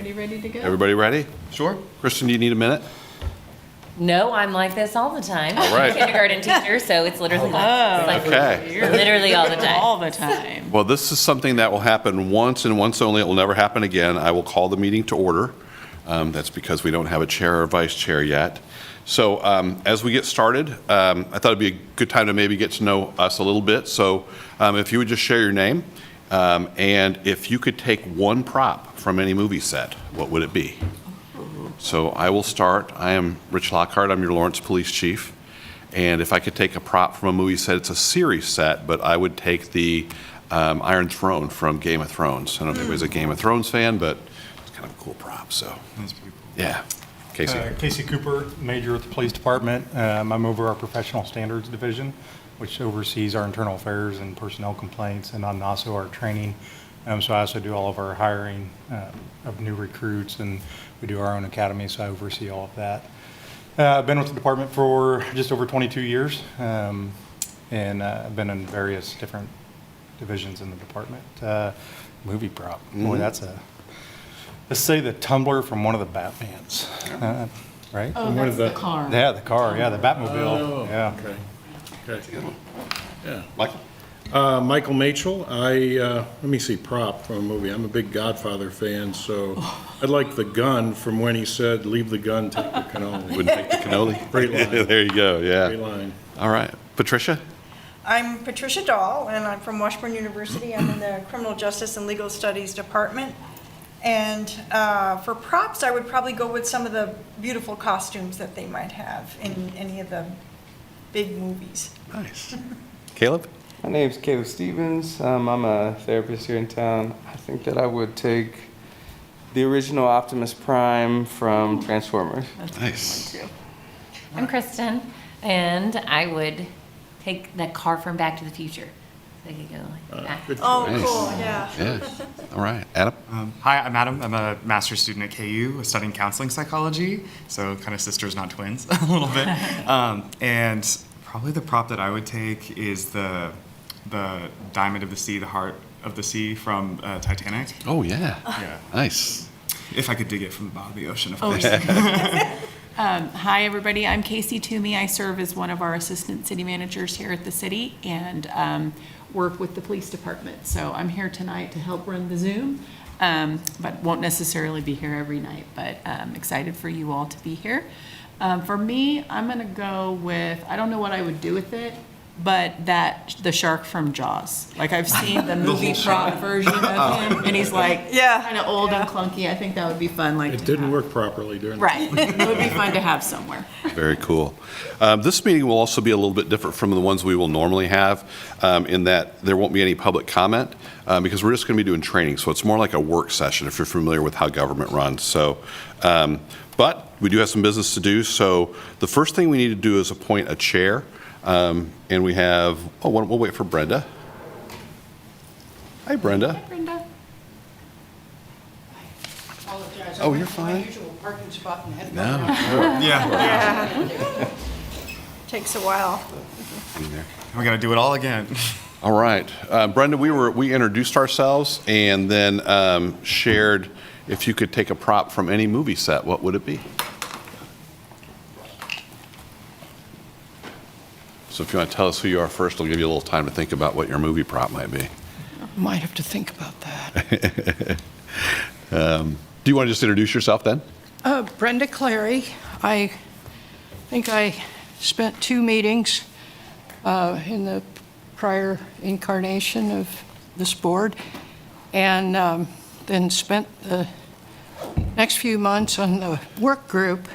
Everybody ready to go? Everybody ready? Sure. Kristen, do you need a minute? No, I'm like this all the time. All right. Kindergarten teacher, so it's literally like Okay. literally all the time. All the time. Well, this is something that will happen once and once only. It will never happen again. I will call the meeting to order. That's because we don't have a chair or vice chair yet. So as we get started, I thought it'd be a good time to maybe get to know us a little bit. So if you would just share your name, and if you could take one prop from any movie set, what would it be? So I will start. I am Rich Lockhart. I'm your Lawrence Police Chief. And if I could take a prop from a movie set, it's a series set, but I would take the Iron Throne from Game of Thrones. I don't know if anybody's a Game of Thrones fan, but it's kind of a cool prop, so. That's pretty cool. Yeah. Casey. Casey Cooper, Major at the Police Department. I'm over our Professional Standards Division, which oversees our internal affairs and personnel complaints, and I'm also our training. So I also do all of our hiring of new recruits, and we do our own academy, so I oversee all of that. I've been with the department for just over 22 years, and I've been in various different divisions in the department. Movie prop, boy, that's a, let's say the tumbler from one of the Batmans, right? Oh, that's the car. Yeah, the car, yeah, the Batmobile, Oh, yeah. okay. Okay. Yeah. Michael? Michael Machel. Let me see, prop from a movie. I'm a big Godfather fan, so I'd like the gun from when he said, "Leave the gun, take the cannoli." Wouldn't take the cannoli? Great line. There you go, Great yeah. line. All right. Patricia? I'm Patricia Dahl, and I'm from Washburn University. I'm in the Criminal Justice and Legal Studies Department. And for props, I would probably go with some of the beautiful costumes that they might have in any of the big movies. Nice. Caleb? My name's Caleb Stevens. I'm a therapist here in town. I think that I would take the original Optimus Prime from Transformers. That's Nice. a good one, too. I'm Kristen, and I would take that car from Back to the Future. So they could go like back. Good Oh, Nice. cool, yeah. Yeah. All right. Adam? Hi, I'm Adam. I'm a master's student at KU studying counseling psychology, so kind of sisters, not twins, a little bit. And probably the prop that I would take is the Diamond of the Sea, the Heart of the Sea from Titanic. Oh, yeah. Yeah. Nice. If I could dig it from the bottom of the ocean, of Oh, course. yeah. Hi, everybody. I'm Casey Toomey. I serve as one of our assistant city managers here at the city and work with the police department. So I'm here tonight to help run the Zoom, but won't necessarily be here every night, but I'm excited for you all to be here. For me, I'm going to go with, I don't know what I would do with it, but the shark from Jaws. Like, I've seen the movie prop version of him, and he's like Yeah. kind of old and clunky. I think that would be fun. Like, It to didn't have. work properly during. Right. It would be fun to have somewhere. Very cool. This meeting will also be a little bit different from the ones we will normally have in that there won't be any public comment because we're just going to be doing training. So it's more like a work session if you're familiar with how government runs. So, but we do have some business to do. So the first thing we need to do is appoint a chair. And we have, we'll wait for Brenda. Hi, Brenda. Brenda? Apologize. Oh, I you're went to my fine. usual parking spot and had to go No. around. Yeah. Takes a while. We got to do it all again. All right. Brenda, we introduced ourselves and then shared if you could take a prop from any movie set, what would it be? So if you want to tell us who you are first, we'll give you a little time to think about what your movie prop might be. Might have to think about that. Do you want to just introduce yourself then? Brenda Clary. I think I spent 2 meetings in the prior incarnation of this board, and then spent the next few months on the work group,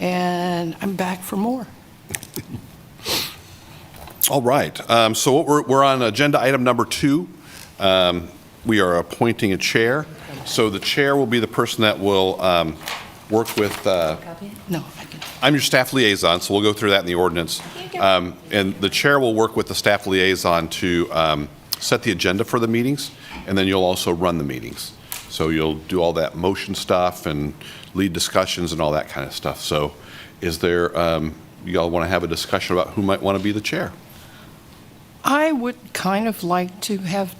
and I'm back for more. All right. So what we're on agenda item number 2. We are appointing a chair. So the chair will be the person that will work with. No, I can. I'm your staff liaison, so we'll go through that in the ordinance. And the chair will work with the staff liaison to set the agenda for the meetings, and then you'll also run the meetings. So you'll do all that motion stuff and lead discussions and all that kind of stuff. So is there, you all want to have a discussion about who might want to be the chair? I would kind of like to have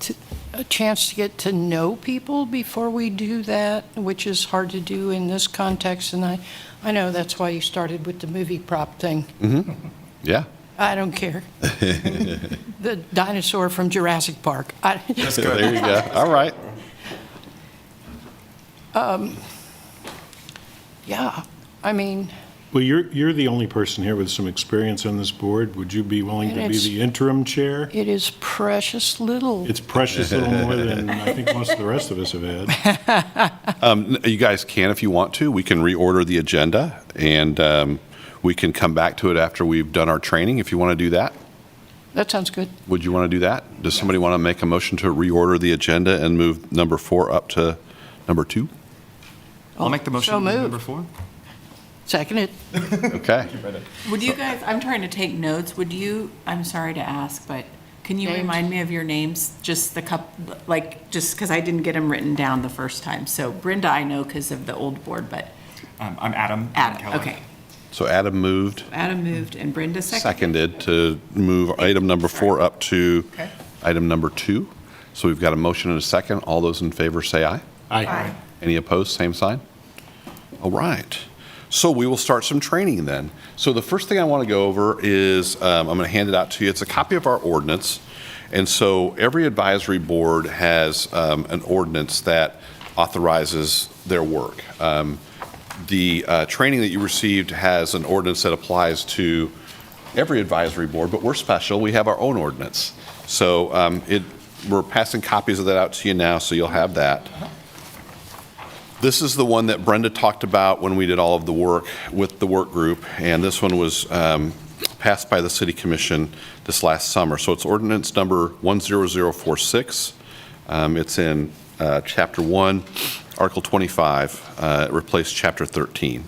a chance to get to know people before we do that, which is hard to do in this context. And I know that's why you started with the movie prop thing. Yeah. I don't care. The dinosaur from Jurassic Park. There you go. All right. Yeah, I mean, Well, you're the only person here with some experience on this board. Would you be willing And to be it's- the interim chair? it is precious little. It's precious little more than I think most of the rest of us have had. You guys can, if you want to. We can reorder the agenda, and we can come back to it after we've done our training, if you want to do that. That sounds good. Would you want to do that? Does somebody want to make a motion to reorder the agenda and move number 4 up to number 2? I'll make the motion So on moved. number 4. Seconded. Okay. Would you guys, I'm trying to take notes, would you, I'm sorry to ask, but can you Names? remind me of your names? Just the just because I didn't get them written down the first time. So Brenda, I know because of the old board, but I'm Adam. Adam, Keller. okay. So Adam moved, Adam moved and Brenda seconded. seconded to move item number 4 up to Okay. item number 2. So we've got a motion and a second. All those in favor say aye. Aye. Any opposed, same sign? All right. So we will start some training then. So the first thing I want to go over is, I'm going to hand it out to you. It's a copy of our ordinance. And so every advisory board has an ordinance that authorizes their work. The training that you received has an ordinance that applies to every advisory board, but we're special. We have our own ordinance. So we're passing copies of that out to you now, so you'll have that. This is the one that Brenda talked about when we did all of the work with the work group, and this one was passed by the City Commission this last summer. So it's ordinance number 10046. It's in Chapter 1, Article 25. It replaced Chapter 13.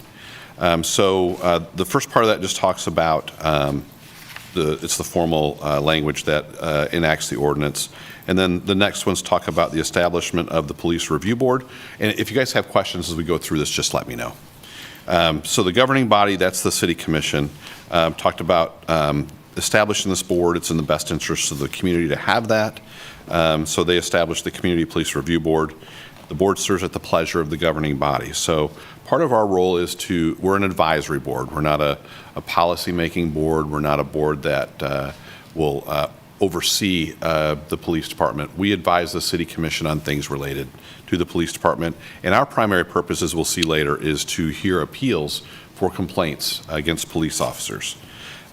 So the first part of that just talks about it's the formal language that enacts the ordinance. And then the next ones talk about the establishment of the Police Review Board. And if you guys have questions as we go through this, just let me know. So the governing body, that's the City Commission, talked about establishing this board. It's in the best interest of the community to have that. So they established the Community Police Review Board. The board serves at the pleasure of the governing body. So part of our role is we're an advisory board. We're not a policy-making board. We're not a board that will oversee the police department. We advise the City Commission on things related to the police department. And our primary purpose, as we'll see later, is to hear appeals for complaints against police officers.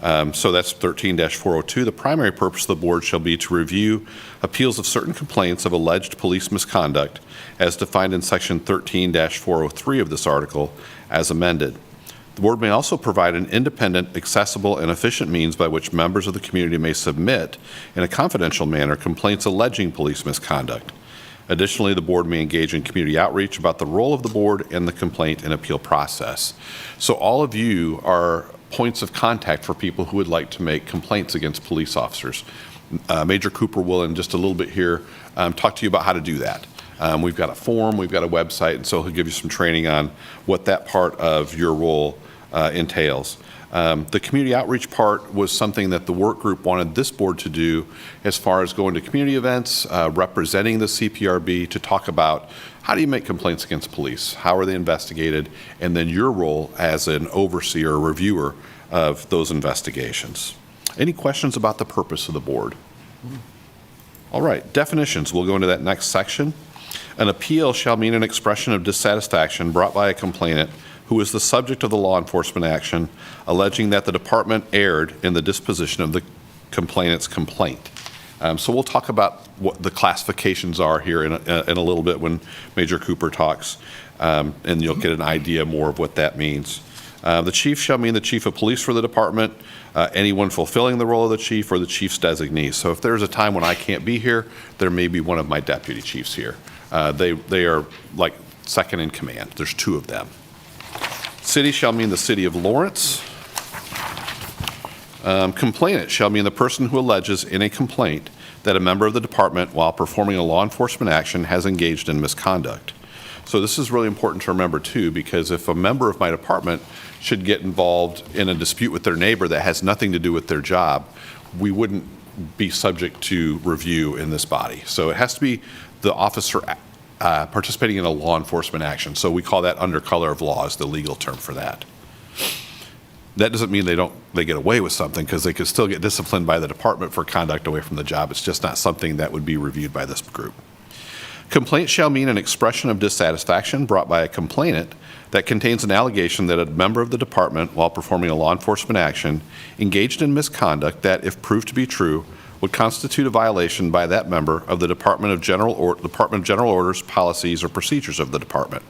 So that's 13-402. The primary purpose of the board shall be to review appeals of certain complaints of alleged police misconduct as defined in Section 13-403 of this article as amended. The board may also provide an independent, accessible, and efficient means by which members of the community may submit in a confidential manner complaints alleging police misconduct. Additionally, the board may engage in community outreach about the role of the board in the complaint and appeal process. So all of you are points of contact for people who would like to make complaints against police officers. Major Cooper will, in just a little bit here, talk to you about how to do that. We've got a form, we've got a website, and so he'll give you some training on what that part of your role entails. The community outreach part was something that the work group wanted this board to do as far as going to community events, representing the CPRB to talk about how do you make complaints against police, how are they investigated, and then your role as an overseer or reviewer of those investigations. Any questions about the purpose of the board? All right, definitions. We'll go into that next section. An appeal shall mean an expression of dissatisfaction brought by a complainant who is the subject of the law enforcement action alleging that the department erred in the disposition of the complainant's complaint. So we'll talk about what the classifications are here in a little bit when Major Cooper talks, and you'll get an idea more of what that means. The chief shall mean the chief of police for the department, anyone fulfilling the role of the chief or the chief's designee. So if there's a time when I can't be here, there may be one of my deputy chiefs here. They are like second in command. There's 2 of them. City shall mean the city of Lawrence. Complainant shall mean the person who alleges in a complaint that a member of the department, while performing a law enforcement action, has engaged in misconduct. So this is really important to remember too, because if a member of my department should get involved in a dispute with their neighbor that has nothing to do with their job, we wouldn't be subject to review in this body. So it has to be the officer participating in a law enforcement action. So we call that under color of law is the legal term for that. That doesn't mean they get away with something, because they could still get disciplined by the department for conduct away from the job. It's just not something that would be reviewed by this group. Complaint shall mean an expression of dissatisfaction brought by a complainant that contains an allegation that a member of the department, while performing a law enforcement action, engaged in misconduct that, if proved to be true, would constitute a violation by that member of the Department of General Orders, policies, or procedures of the department.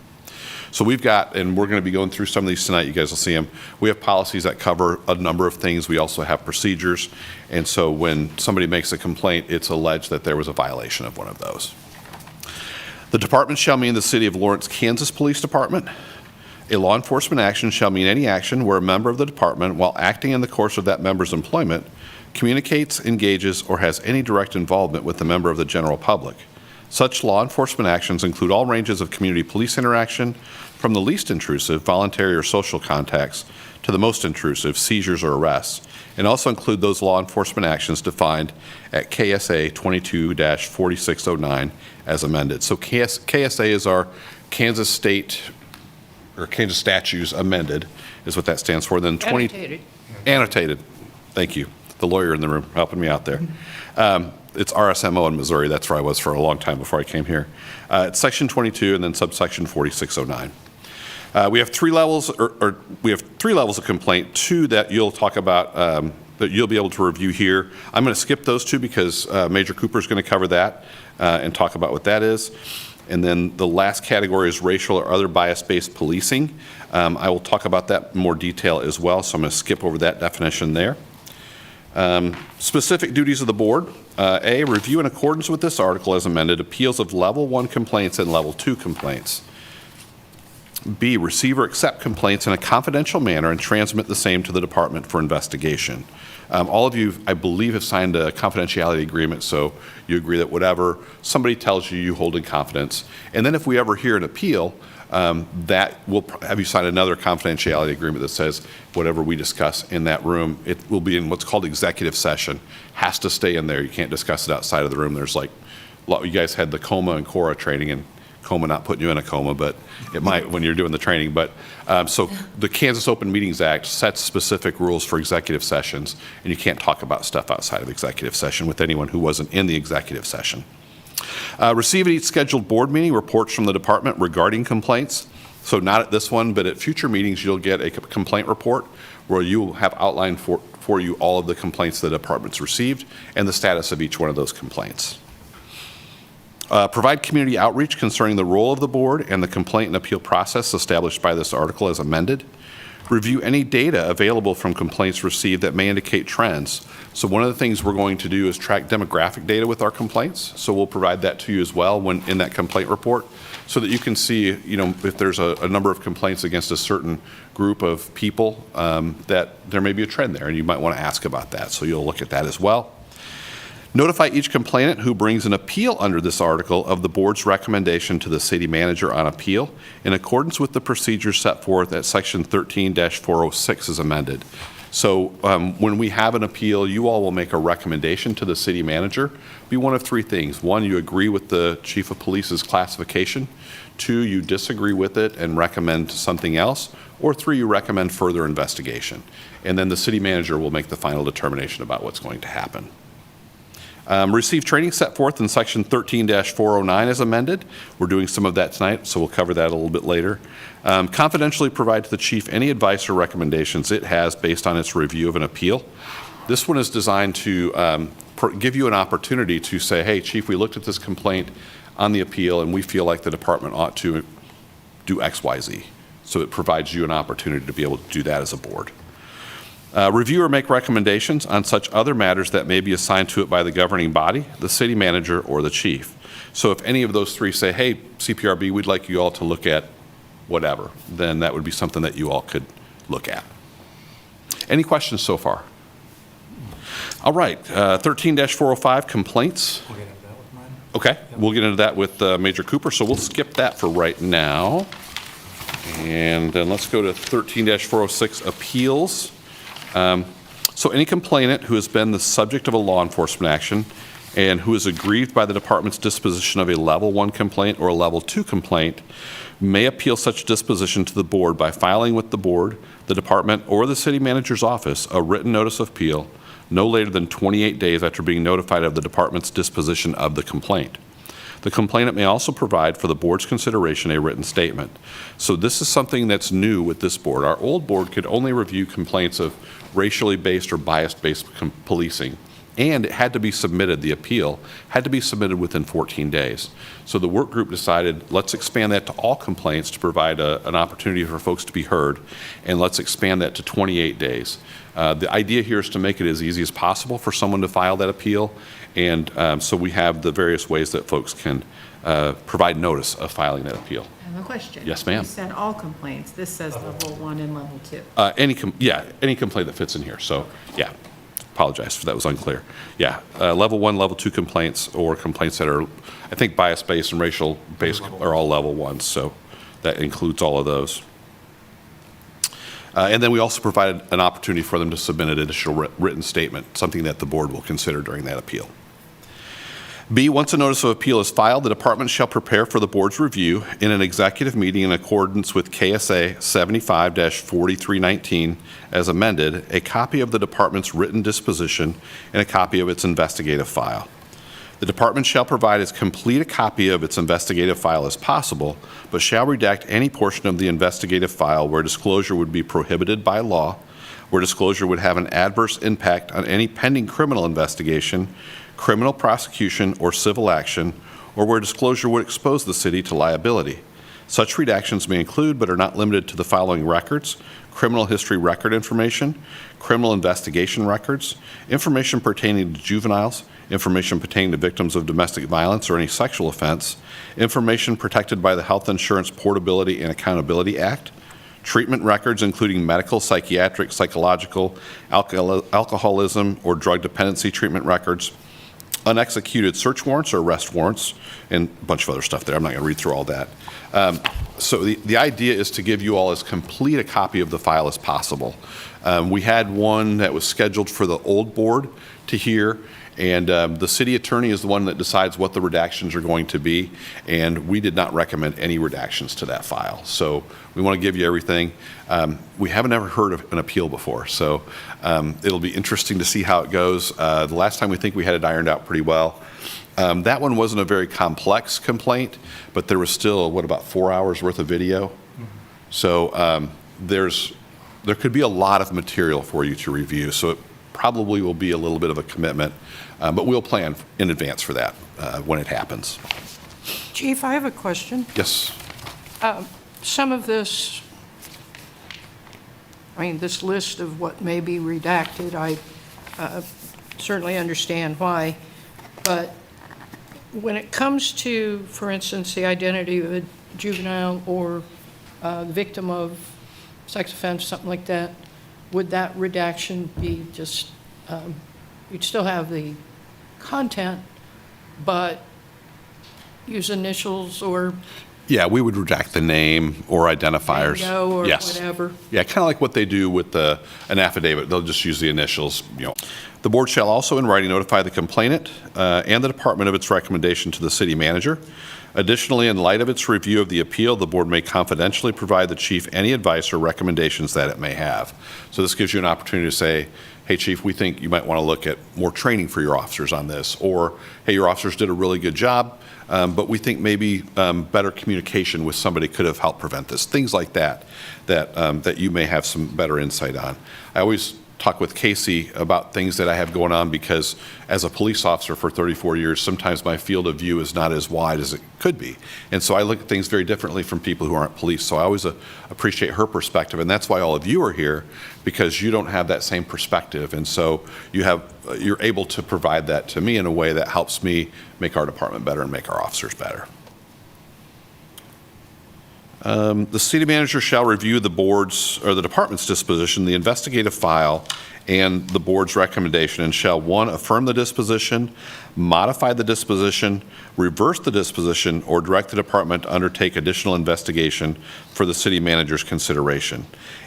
So we've got, and we're going to be going through some of these tonight, you guys will see them. We have policies that cover a number of things. We also have procedures. And so when somebody makes a complaint, it's alleged that there was a violation of one of those. The department shall mean the City of Lawrence, Kansas Police Department. A law enforcement action shall mean any action where a member of the department, while acting in the course of that member's employment, communicates, engages, or has any direct involvement with a member of the general public. Such law enforcement actions include all ranges of community police interaction, from the least intrusive, voluntary or social contacts, to the most intrusive, seizures or arrests, and also include those law enforcement actions defined at KSA 22-4609 as amended. So KSA is our Kansas State, or Kansas Statutes Amended, is what that stands for. Then Annotated. Thank you. The lawyer in the room helping me out there. It's RSMO in Missouri. That's where I was for a long time before I came here. It's section 22 and then subsection 4609. We have three levels, we have three levels of complaint. Two that you'll talk about, that you'll be able to review here. I'm going to skip those two because Major Cooper is going to cover that and talk about what that is. And then the last category is racial or other bias-based policing. I will talk about that in more detail as well, so I'm going to skip over that definition there. Specific duties of the board. A, review in accordance with this article as amended appeals of level 1 complaints and level 2 complaints. B, receive or accept complaints in a confidential manner and transmit the same to the department for investigation. All of you, I believe, have signed a confidentiality agreement, so you agree that whatever somebody tells you, you hold in confidence. And then if we ever hear an appeal, that will have you sign another confidentiality agreement that says whatever we discuss in that room, it will be in what's called executive session, has to stay in there. You can't discuss it outside of the room. There's like, you guys had the coma and CORA training, and coma not putting you in a coma, but it might when you're doing the training. But so the Kansas Open Meetings Act sets specific rules for executive sessions, and you can't talk about stuff outside of executive session with anyone who wasn't in the executive session. Receive at each scheduled board meeting reports from the department regarding complaints. So not at this one, but at future meetings, you'll get a complaint report where you will have outlined for you all of the complaints the department's received and the status of each one of those complaints. Provide community outreach concerning the role of the board and the complaint and appeal process established by this article as amended. Review any data available from complaints received that may indicate trends. So one of the things we're going to do is track demographic data with our complaints. So we'll provide that to you as well when in that complaint report, so that you can see, you know, if there's a number of complaints against a certain group of people, that there may be a trend there, and you might want to ask about that. So you'll look at that as well. Notify each complainant who brings an appeal under this article of the board's recommendation to the city manager on appeal in accordance with the procedures set forth at section 13-406 as amended. So when we have an appeal, you all will make a recommendation to the city manager. Be one of three things. One, you agree with the chief of police's classification. Two, you disagree with it and recommend something else. Or three, you recommend further investigation. And then the city manager will make the final determination about what's going to happen. Receive training set forth in section 13-409 as amended. We're doing some of that tonight, so we'll cover that a little bit later. Confidentially provide to the chief any advice or recommendations it has based on its review of an appeal. This one is designed to give you an opportunity to say, hey, chief, we looked at this complaint on the appeal and we feel like the department ought to do X, Y, Z. So it provides you an opportunity to be able to do that as a board. Review or make recommendations on such other matters that may be assigned to it by the governing body, the city manager, or the chief. So if any of those three say, hey, CPRB, we'd like you all to look at whatever, then that would be something that you all could look at. Any questions so far? All right, 13-405, complaints. We'll get into that with mine. Okay, we'll get into that with Major Cooper, so we'll skip that for right now. And then let's go to 13-406, appeals. So So any complainant who has been the subject of a law enforcement action and who is aggrieved by the department's disposition of a level 1 complaint or a level 2 complaint may appeal such disposition to the board by filing with the board, the department, or the city manager's office a written notice of appeal no later than 28 days after being notified of the department's disposition of the complaint. The complainant may also provide for the board's consideration a written statement. So this is something that's new with this board. Our old board could only review complaints of racially based or bias-based policing, and it had to be submitted, the appeal had to be submitted within 14 days. So the work group decided, let's expand that to all complaints to provide an opportunity for folks to be heard, and let's expand that to 28 days. The idea here is to make it as easy as possible for someone to file that appeal, and so we have the various ways that folks can provide notice of filing that appeal. I have a question. Yes, ma'am. You said all complaints. This says level 1 and level 2. Any complaint that fits in here, so, yeah. Apologize if that was unclear. Yeah, level 1, level 2 complaints, or complaints that are, I think, bias-based and racial-based are all level 1s, so that includes all of those. And then we also provided an opportunity for them to submit an additional written statement, something that the board will consider during that appeal. B, once a notice of appeal is filed, the department shall prepare for the board's review in an executive meeting in accordance with KSA 75-4319 as amended, a copy of the department's written disposition and a copy of its investigative file. The department shall provide as complete a copy of its investigative file as possible, but shall redact any portion of the investigative file where disclosure would be prohibited by law, where disclosure would have an adverse impact on any pending criminal investigation, criminal prosecution, or civil action, or where disclosure would expose the city to liability. Such redactions may include, but are not limited to, the following records: criminal history record information, criminal investigation records, information pertaining to juveniles, information pertaining to victims of domestic violence or any sexual offense, information protected by the Health Insurance Portability and Accountability Act, treatment records including medical, psychiatric, psychological, alcoholism, or drug dependency treatment records, unexecuted search warrants or arrest warrants, and a bunch of other stuff there. I'm not going to read through all that. So the idea is to give you all as complete a copy of the file as possible. We had one that was scheduled for the old board to hear, and the city attorney is the one that decides what the redactions are going to be, and we did not recommend any redactions to that file. So we want to give you everything. We haven't ever heard of an appeal before, so it'll be interesting to see how it goes. The last time we think we had it ironed out pretty well. That one wasn't a very complex complaint, but there was still, about 4 hours worth of video? Mm-hmm. So there could be a lot of material for you to review, so it probably will be a little bit of a commitment, but we'll plan in advance for that when it happens. Chief, I have a question. Yes. Some of this, this list of what may be redacted, I certainly understand why, but when it comes to, for instance, the identity of a juvenile or the victim of sex offense, something like that, would that redaction be just, you'd still have the content, but use initials or Yeah, we would redact the name or identifiers. bingo or Yes. whatever? Yeah, kind of like what they do with an affidavit. They'll just use the initials, The board shall also in writing notify the complainant and the department of its recommendation to the city manager. Additionally, in light of its review of the appeal, the board may confidentially provide the chief any advice or recommendations that it may have. So this gives you an opportunity to say, hey, chief, we think you might want to look at more training for your officers on this, or hey, your officers did a really good job, but we think maybe better communication with somebody could have helped prevent this. Things like that you may have some better insight on. I always talk with Casey about things that I have going on, because as a police officer for 34 years, sometimes my field of view is not as wide as it could be. And so I look at things very differently from people who aren't police. So I always appreciate her perspective. And that's why all of you are here, because you don't have that same perspective. And so you're able to provide that to me in a way that helps me make our department better and make our officers better. The city manager shall review the board's or the department's disposition, the investigative file, and the board's recommendation, and shall, 1, affirm the disposition, modify the disposition, reverse the disposition, or direct the department to undertake additional investigation for the city manager's consideration.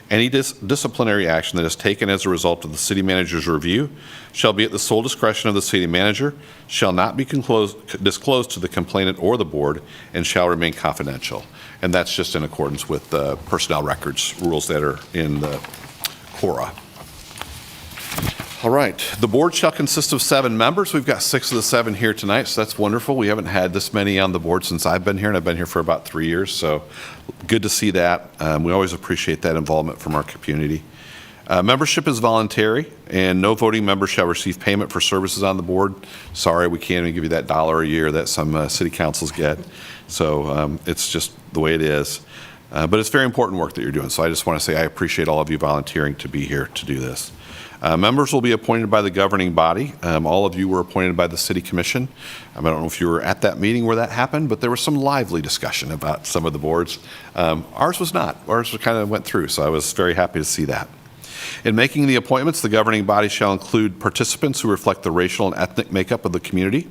Any disciplinary action that is taken as a result of the city manager's review shall be at the sole discretion of the city manager, shall not be disclosed to the complainant or the board, and shall remain confidential. And that's just in accordance with the personnel records rules that are in the CORA. All right, the board shall consist of 7 members. We've got 6 of the 7 here tonight, so that's wonderful. We haven't had this many on the board since I've been here, and I've been here for about 3 years, so good to see that. We always appreciate that involvement from our community. Membership is voluntary, and no voting member shall receive payment for services on the board. Sorry, we can't even give you that $1 a year that some city councils get, so it's just the way it is. But it's very important work that you're doing, so I just want to say I appreciate all of you volunteering to be here to do this. Members will be appointed by the governing body. All of you were appointed by the City Commission. I don't know if you were at that meeting where that happened, but there was some lively discussion about some of the boards. Ours was not. Ours kind of went through, so I was very happy to see that. In making the appointments, the governing body shall include participants who reflect the racial and ethnic makeup of the community.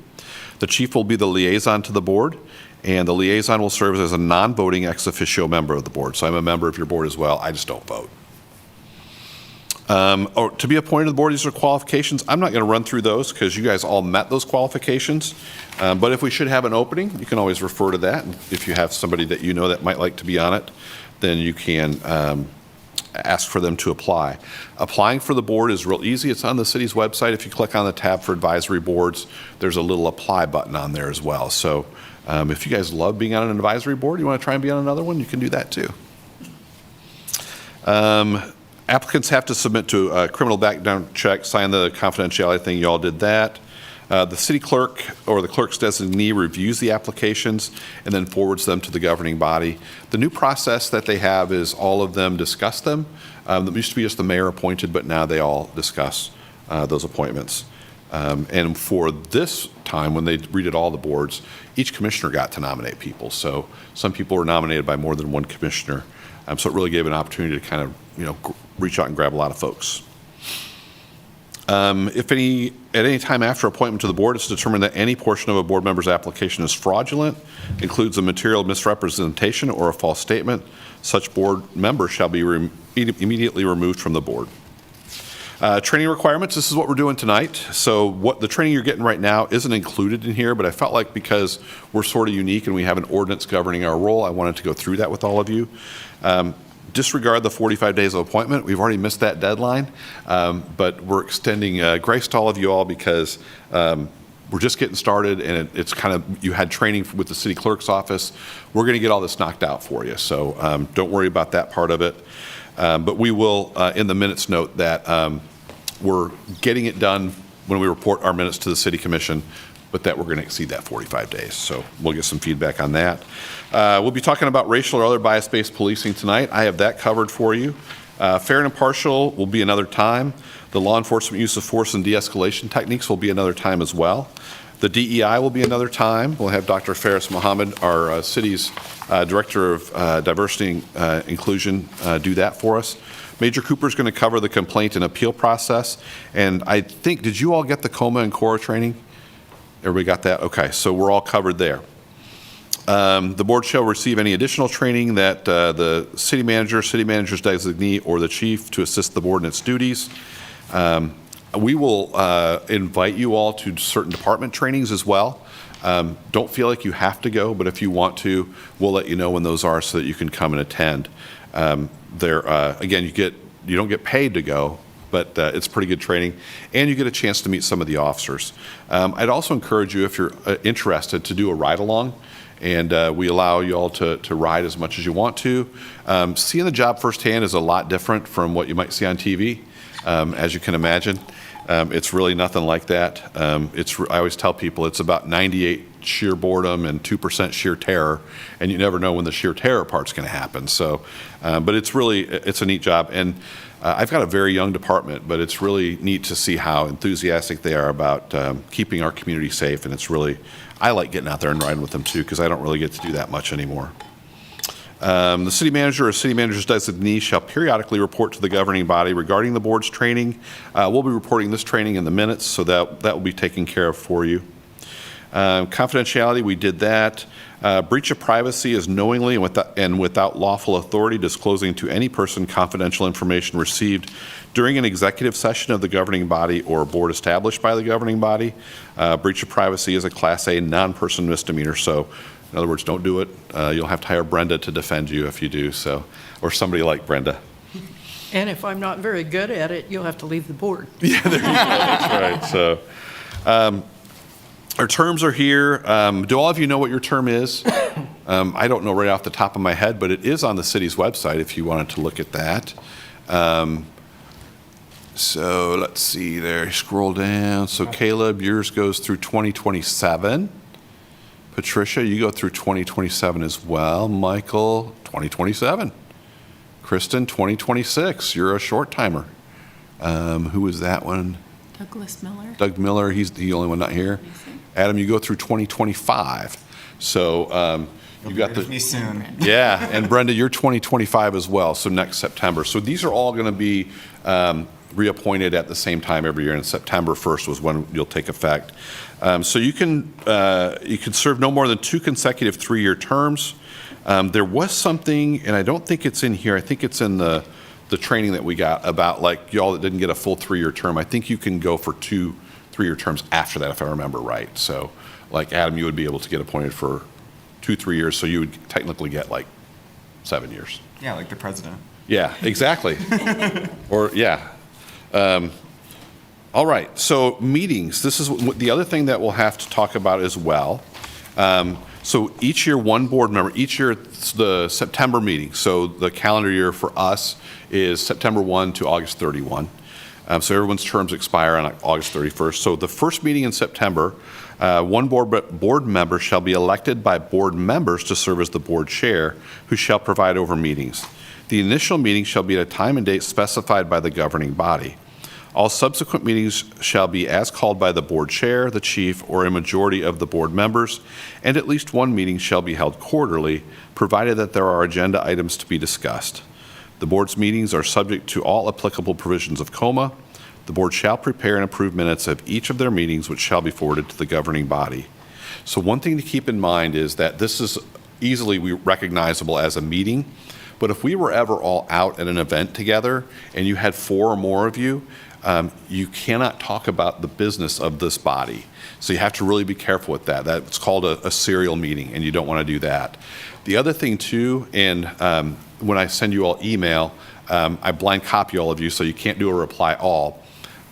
The chief will be the liaison to the board, and the liaison will serve as a non-voting ex officio member of the board. So I'm a member of your board as well. I just don't vote. To be appointed to the board, these are qualifications. I'm not going to run through those because you guys all met those qualifications. But if we should have an opening, you can always refer to that. And if you have somebody that you know that might like to be on it, then you can ask for them to apply. Applying for the board is real easy. It's on the city's website. If you click on the tab for advisory boards, there's a little apply button on there as well. So if you guys love being on an advisory board, you want to try and be on another one, you can do that too. Applicants have to submit to a criminal background check, sign the confidentiality thing. You all did that. The city clerk or the clerk's designee reviews the applications and then forwards them to the governing body. The new process that they have is all of them discuss them. It used to be just the mayor appointed, but now they all discuss those appointments. And for this time, when they redid all the boards, each commissioner got to nominate people. So some people were nominated by more than one commissioner. So it really gave an opportunity to kind of, reach out and grab a lot of folks. If at any time after appointment to the board, it's determined that any portion of a board member's application is fraudulent, includes a material misrepresentation or a false statement, such board member shall be immediately removed from the board. Training requirements, this is what we're doing tonight. So what the training you're getting right now isn't included in here, but I felt like because we're sort of unique and we have an ordinance governing our role, I wanted to go through that with all of you. Disregard the 45 days of appointment. We've already missed that deadline, but we're extending grace to all of you all because we're just getting started, and it's kind of, you had training with the city clerk's office. We're going to get all this knocked out for you, so don't worry about that part of it. But we will, in the minutes, note that we're getting it done when we report our minutes to the City Commission, but that we're going to exceed that 45 days. So we'll get some feedback on that. We'll be talking about racial or other bias-based policing tonight. I have that covered for you. Fair and impartial will be another time. The law enforcement use of force and de-escalation techniques will be another time as well. The DEI will be another time. We'll have Dr. Faris Mohammed, our city's Director of Diversity and Inclusion, do that for us. Major Cooper is going to cover the complaint and appeal process. And I think, did you all get the COMA and CORA training? Everybody got that? Okay, so we're all covered there. The board shall receive any additional training that the city manager's designee, or the chief to assist the board in its duties. We will invite you all to certain department trainings as well. Don't feel like you have to go, but if you want to, we'll let you know when those are so that you can come and attend. Again, you don't get paid to go, but it's pretty good training, and you get a chance to meet some of the officers. I'd also encourage you, if you're interested, to do a ride-along, and we allow you all to ride as much as you want to. Seeing the job firsthand is a lot different from what you might see on TV, as you can imagine. It's really nothing like that. I always tell people it's about 98 sheer boredom and 2% sheer terror, and you never know when the sheer terror part's going to happen. So, but it's a neat job, and I've got a very young department, but it's really neat to see how enthusiastic they are about keeping our community safe, and I like getting out there and riding with them too, because I don't really get to do that much anymore. The city manager or city manager's designee shall periodically report to the governing body regarding the board's training. We'll be reporting this training in the minutes, so that will be taken care of for you. Confidentiality, we did that. Breach of privacy is knowingly and without lawful authority disclosing to any person confidential information received during an executive session of the governing body or board established by the governing body. Breach of privacy is a Class A non-person misdemeanor, so in other words, don't do it. You'll have to hire Brenda to defend you if you do so, or somebody like Brenda. And if I'm not very good at it, you'll have to leave the board. Yeah, there you go. That's right. So, our terms are here. Do all of you know what your term is? I don't know right off the top of my head, but it is on the city's website if you wanted to look at that. So let's see there. Scroll down. So Caleb, yours goes through 2027. Patricia, you go through 2027 as well. Michael, 2027. Kristen, 2026. You're a short timer. Who was that one? Douglas Miller. Doug Miller, he's the only one not here. Adam, you go through 2025. So you got With me soon. yeah, and Brenda, you're 2025 as well, so next September. So these are all going to be reappointed at the same time every year, and September 1st was when you'll take effect. So you can serve no more than 2 consecutive 3-year terms. There was something, and I don't think it's in here, I think it's in the training that we got about like y'all that didn't get a full 3-year term. I think you can go for 2 3-year terms after that if I remember right. So like Adam, you would be able to get appointed for 2 3 years, so you would technically get like 7 years. Yeah, like the president. Yeah, exactly. Or, yeah. All right, so meetings. This is the other thing that we'll have to talk about as well. So each year, one board member, each year it's the September meeting. So the calendar year for us is September 1 to August 31. So everyone's terms expire on August 31st. So the first meeting in September, one board member shall be elected by board members to serve as the board chair, who shall preside over meetings. The initial meeting shall be at a time and date specified by the governing body. All subsequent meetings shall be as called by the board chair, the chief, or a majority of the board members, and at least one meeting shall be held quarterly, provided that there are agenda items to be discussed. The board's meetings are subject to all applicable provisions of COMA. The board shall prepare and approve minutes of each of their meetings, which shall be forwarded to the governing body. So one thing to keep in mind is that this is easily recognizable as a meeting, but if we were ever all out at an event together and you had 4 or more of you, you cannot talk about the business of this body. So you have to really be careful with that. That's called a serial meeting, and you don't want to do that. The other thing too, and when I send you all email, I blind copy all of you, so you can't do a reply all.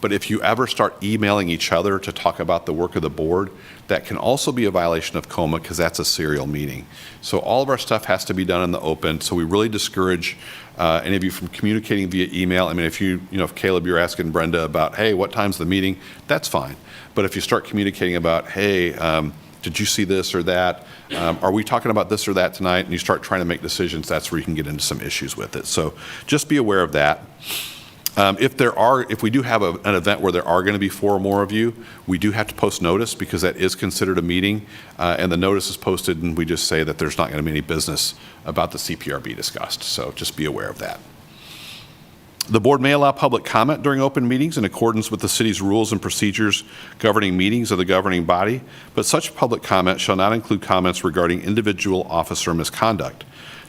But if you ever start emailing each other to talk about the work of the board, that can also be a violation of COMA because that's a serial meeting. So all of our stuff has to be done in the open. So we really discourage any of you from communicating via email. I mean, if Caleb, you're asking Brenda about, hey, what time's the meeting? That's fine. But if you start communicating about, hey, did you see this or that? Are we talking about this or that tonight? And you start trying to make decisions, that's where you can get into some issues with it. So just be aware of that. If we do have an event where there are going to be 4 or more of you, we do have to post notice because that is considered a meeting, and the notice is posted, and we just say that there's not going to be any business about the CPRB discussed. So just be aware of that. The board may allow public comment during open meetings in accordance with the city's rules and procedures governing meetings of the governing body, but such public comment shall not include comments regarding individual officer misconduct.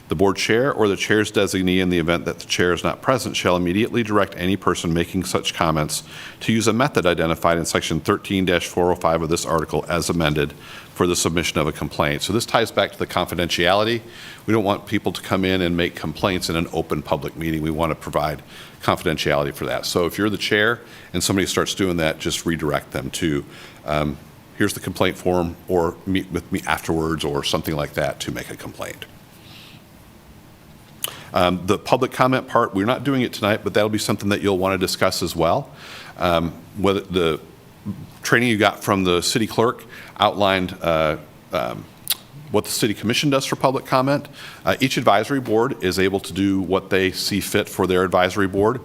The board chair or the chair's designee, in the event that the chair is not present, shall immediately direct any person making such comments to use a method identified in section 13-405 of this article as amended for the submission of a complaint. So this ties back to the confidentiality. We don't want people to come in and make complaints in an open public meeting. We want to provide confidentiality for that. So if you're the chair and somebody starts doing that, just redirect them to here's the complaint form, or meet with me afterwards, or something like that to make a complaint. The public comment part, we're not doing it tonight, but that'll be something that you'll want to discuss as well. Whether the training you got from the city clerk outlined what the city commission does for public comment. Each advisory board is able to do what they see fit for their advisory board.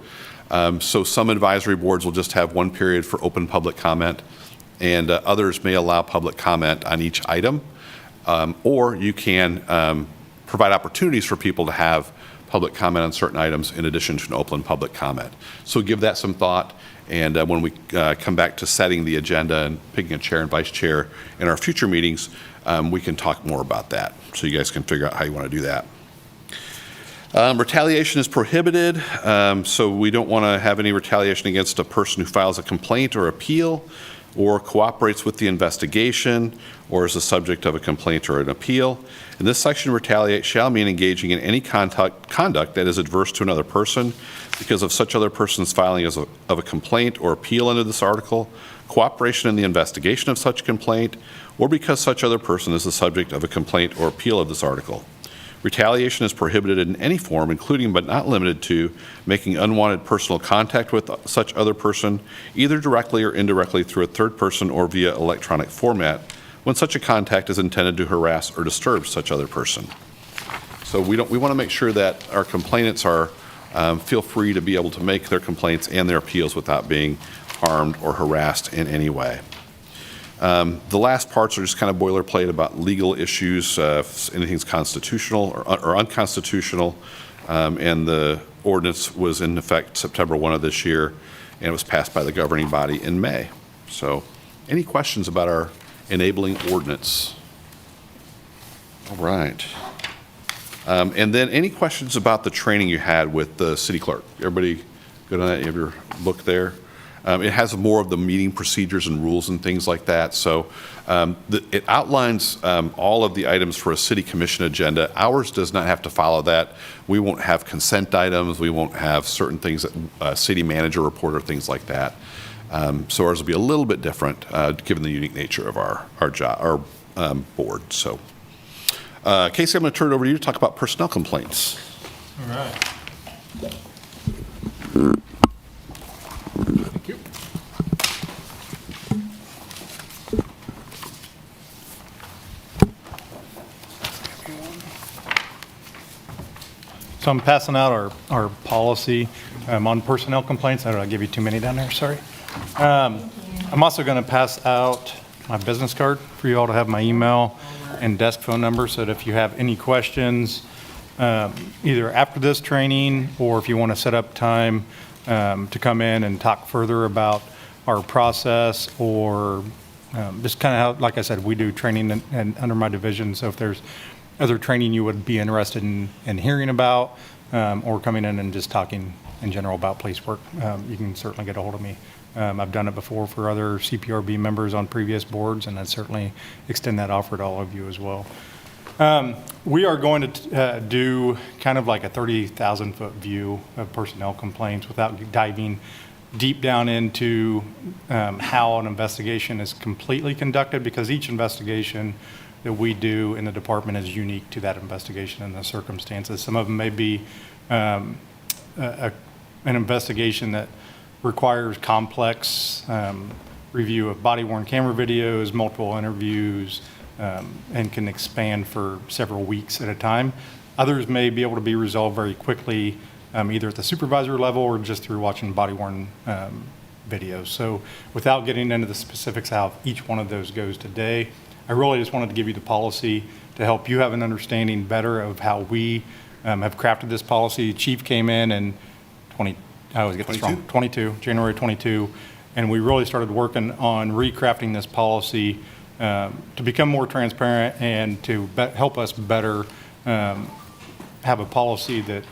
So some advisory boards will just have 1 period for open public comment, and others may allow public comment on each item. Or you can provide opportunities for people to have public comment on certain items in addition to an open public comment. So give that some thought, and when we come back to setting the agenda and picking a chair and vice chair in our future meetings, we can talk more about that, so you guys can figure out how you want to do that. Retaliation is prohibited, so we don't want to have any retaliation against a person who files a complaint or appeal, or cooperates with the investigation, or is the subject of a complaint or an appeal. In this section, retaliate shall mean engaging in any conduct that is adverse to another person because of such other person's filing of a complaint or appeal under this article, cooperation in the investigation of such complaint, or because such other person is the subject of a complaint or appeal of this article. Retaliation is prohibited in any form, including but not limited to making unwanted personal contact with such other person, either directly or indirectly through a third person or via electronic format, when such a contact is intended to harass or disturb such other person. So we want to make sure that our complainants are feel free to be able to make their complaints and their appeals without being harmed or harassed in any way. The last parts are just kind of boilerplate about legal issues, if anything's constitutional or unconstitutional, and the ordinance was in effect September 1 of this year, and it was passed by the governing body in May. So any questions about our enabling ordinance? All right. And then any questions about the training you had with the city clerk? Everybody good on that? You have your book there? It has more of the meeting procedures and rules and things like that. So it outlines all of the items for a city commission agenda. Ours does not have to follow that. We won't have consent items. We won't have certain things that city manager report or things like that. So ours will be a little bit different given the unique nature of our board. So Casey, I'm going to turn it over to you to talk about personnel complaints. All right. Thank you. So I'm passing out our policy on personnel complaints. I don't know, I give you too many down there, sorry. I'm also going to pass out my business card for you all to have my email and desk phone number, so that if you have any questions, either after this training or if you want to set up time to come in and talk further about our process, or just kind of how, like I said, we do training and under my division. So if there's other training you would be interested in hearing about, or coming in and just talking in general about police work, you can certainly get a hold of me. I've done it before for other CPRB members on previous boards, and I'd certainly extend that offer to all of you as well. We are going to do kind of like a 30,000-foot view of personnel complaints without diving deep down into how an investigation is completely conducted, because each investigation that we do in the department is unique to that investigation and the circumstances. Some of them may be an investigation that requires complex review of body-worn camera videos, multiple interviews, and can expand for several weeks at a time. Others may be able to be resolved very quickly, either at the supervisor level or just through watching body-worn videos. So without getting into the specifics how each one of those goes today, I really just wanted to give you the policy to help you have an understanding better of how we have crafted this policy. Chief came in 22, January 22, and we really started working on recrafting this policy to become more transparent and to help us better have a policy that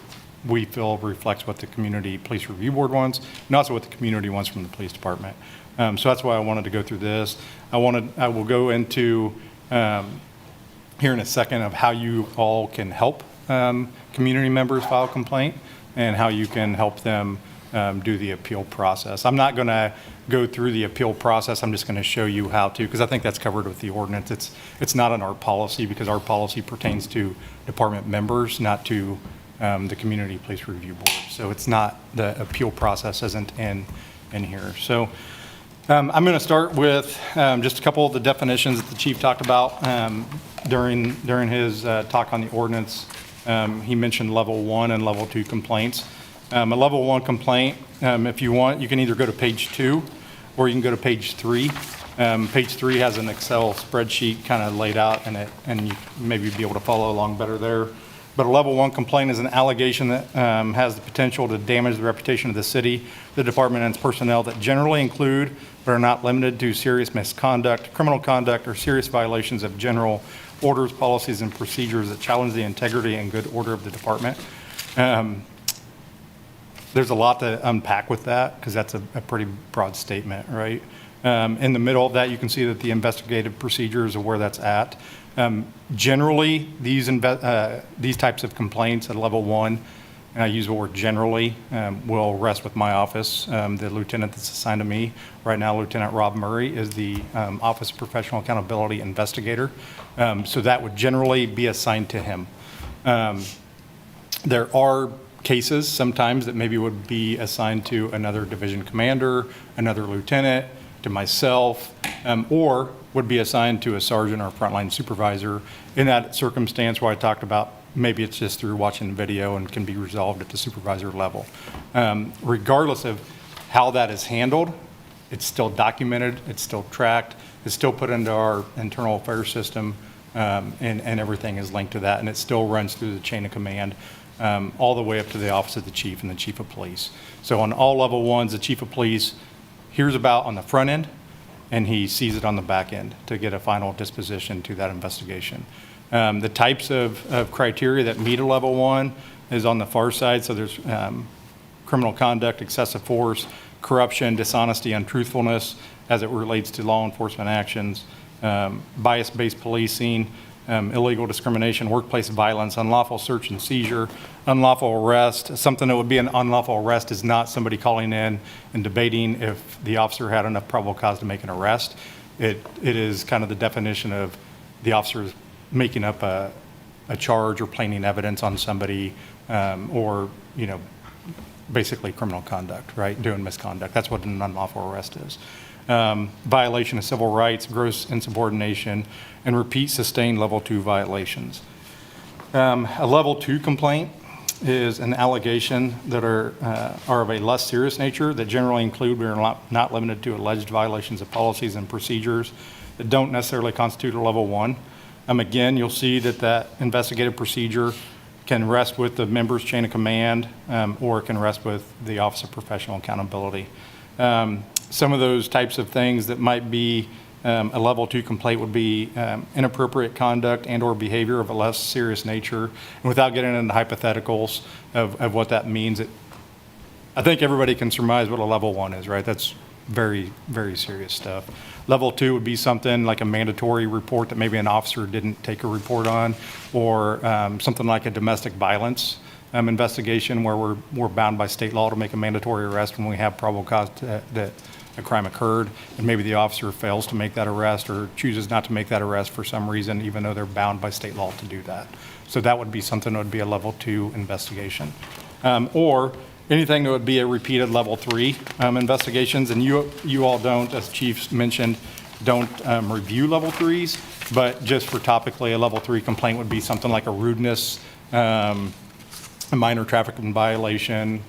we feel reflects what the Community Police Review Board wants, and also what the community wants from the police department. So that's why I wanted to go through this. I will go into here in a second of how you all can help community members file a complaint and how you can help them do the appeal process. I'm not going to go through the appeal process. I'm just going to show you how to, because I think that's covered with the ordinance. It's not in our policy, because our policy pertains to department members, not to the Community Police Review Board. So it's not, the appeal process isn't in here. So I'm going to start with just a couple of the definitions that the chief talked about during his talk on the ordinance. He mentioned level 1 and level 2 complaints. A level 1 complaint, if you want, you can either go to page 2 or you can go to page 3. Page 3 has an Excel spreadsheet kind of laid out in it, and you maybe be able to follow along better there. But a level 1 complaint is an allegation that has the potential to damage the reputation of the city, the department, and its personnel that generally include but are not limited to serious misconduct, criminal conduct, or serious violations of general orders, policies, and procedures that challenge the integrity and good order of the department. There's a lot to unpack with that because that's a pretty broad statement, right? In the middle of that, you can see that the investigative procedures are where that's at. Generally, these types of complaints at level 1, and I use the word generally, will rest with my office. The lieutenant that's assigned to me right now, Lieutenant Rob Murray, is the Office of Professional Accountability Investigator. So that would generally be assigned to him. There are cases sometimes that maybe would be assigned to another division commander, another lieutenant, to myself, or would be assigned to a sergeant or frontline supervisor. In that circumstance where I talked about maybe it's just through watching the video and can be resolved at the supervisor level. Regardless of how that is handled, it's still documented, it's still tracked, it's still put into our internal affairs system, and everything is linked to that, and it still runs through the chain of command all the way up to the office of the chief and the chief of police. So on all level 1s, the chief of police hears about on the front end, and he sees it on the back end to get a final disposition to that investigation. The types of criteria that meet a level 1 is on the far side. So there's criminal conduct, excessive force, corruption, dishonesty, untruthfulness as it relates to law enforcement actions, bias-based policing, illegal discrimination, workplace violence, unlawful search and seizure, unlawful arrest. Something that would be an unlawful arrest is not somebody calling in and debating if the officer had enough probable cause to make an arrest. It is kind of the definition of the officers making up a charge or planting evidence on somebody, or, you know, basically criminal conduct, right? Doing misconduct. That's what an unlawful arrest is. Violation of civil rights, gross insubordination, and repeat sustained level 2 violations. A level 2 complaint is an allegation that are of a less serious nature that generally include, we are not limited to alleged violations of policies and procedures that don't necessarily constitute a level 1. Again, you'll see that investigative procedure can rest with the member's chain of command, or it can rest with the Office of Professional Accountability. Some of those types of things that might be a level 2 complaint would be inappropriate conduct and or behavior of a less serious nature. And without getting into hypotheticals of what that means, I think everybody can surmise what a level 1 is, right? That's very, very serious stuff. Level 2 would be something like a mandatory report that maybe an officer didn't take a report on, or something like a domestic violence investigation where we're bound by state law to make a mandatory arrest when we have probable cause that a crime occurred, and maybe the officer fails to make that arrest or chooses not to make that arrest for some reason, even though they're bound by state law to do that. So that would be something that would be a level 2 investigation. Or anything that would be a repeated level 3 investigations, and you all don't, as Chief mentioned, don't review level 3s, but just for topically, a level 3 complaint would be something like a rudeness, a minor traffic violation,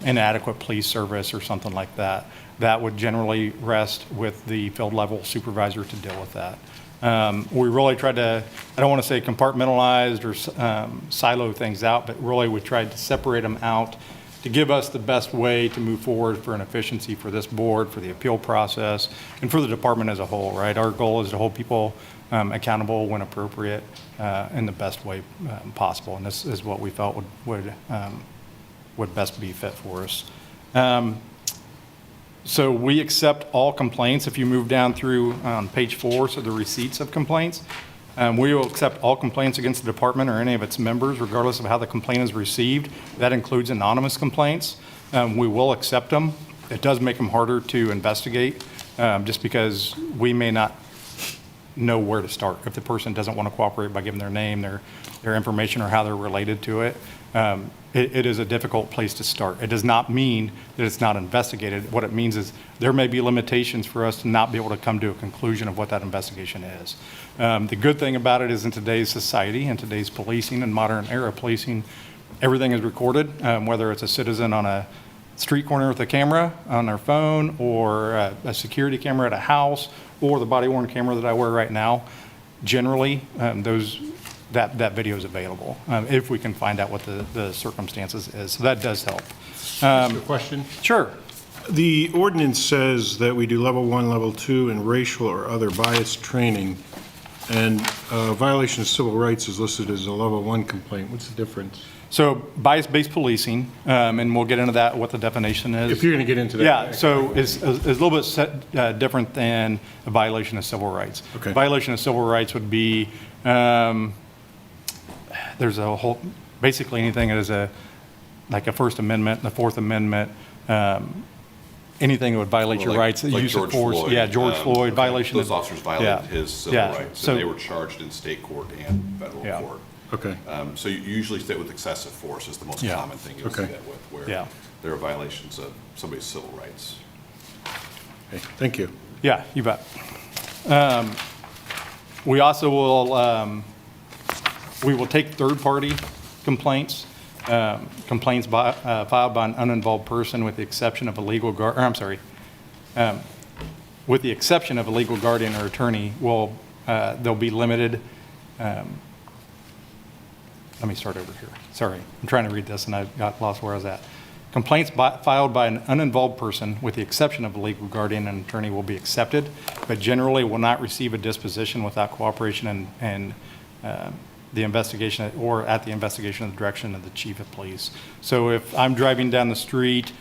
inadequate police service, or something like that. That would generally rest with the field level supervisor to deal with that. We really tried to, I don't want to say compartmentalized or silo things out, but really we tried to separate them out to give us the best way to move forward for an efficiency for this board, for the appeal process, and for the department as a whole, right? Our goal is to hold people accountable when appropriate in the best way possible, and this is what we felt would best be fit for us. So we accept all complaints. If you move down through page 4, so the receipts of complaints, we will accept all complaints against the department or any of its members, regardless of how the complaint is received. That includes anonymous complaints. We will accept them. It does make them harder to investigate, just because we may not know where to start. If the person doesn't want to cooperate by giving their name, their information, or how they're related to it, it is a difficult place to start. It does not mean that it's not investigated. What it means is there may be limitations for us to not be able to come to a conclusion of what that investigation is. The good thing about it is in today's society, in today's policing and modern era policing, everything is recorded, whether it's a citizen on a street corner with a camera on their phone, or a security camera at a house, or the body-worn camera that I wear right now. Generally, those that video is available, if we can find out what the circumstances is. So that does help. Ask a question? Sure. The ordinance says that we do level 1, level 2 in racial or other bias training, and violation of civil rights is listed as a level 1 complaint. What's the difference? So bias-based policing, and we'll get into that, what the definition is. If you're going to get into that. Yeah, so it's a little bit different than a violation of civil rights. Okay. Violation of civil rights would be, there's a whole, basically anything that is like a First Amendment, the Fourth Amendment, anything that would violate your rights, the Like use of George force. Floyd, Yeah, George Floyd, violation of. Those officers violated his civil yeah, rights, so- and they were charged in state court and federal Yeah. court. Okay. So you usually stay with excessive force is the most Yeah. common thing you'll see Okay. that with, where Yeah. there are violations of somebody's civil rights. Okay, thank you. Yeah, you bet. We also will, we will take third-party complaints, complaints filed by an uninvolved person with the exception of a legal guard, or I'm sorry, with the exception of a legal guardian or attorney, will, they'll be limited. Let me start over here. Sorry, I'm trying to read this and I got lost where I was at. Complaints filed by an uninvolved person, with the exception of a legal guardian and attorney, will be accepted, but generally will not receive a disposition without cooperation and the investigation, or at the investigation of the direction of the chief of police. So if I'm driving down the street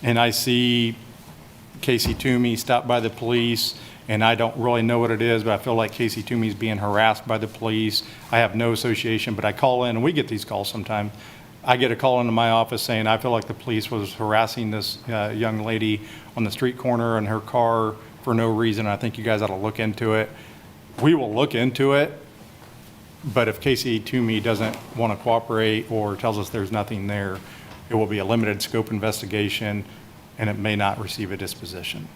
and I see Casey Toomey stop by the police, and I don't really know what it is, but I feel like Casey Toomey's being harassed by the police. I have no association, but I call in, and we get these calls sometimes. I get a call into my office saying, I feel like the police was harassing this young lady on the street corner in her car for no reason. I think you guys ought to look into it. We will look into it, but if Casey Toomey doesn't want to cooperate or tells us there's nothing there, it will be a limited scope investigation, and it may not receive a disposition.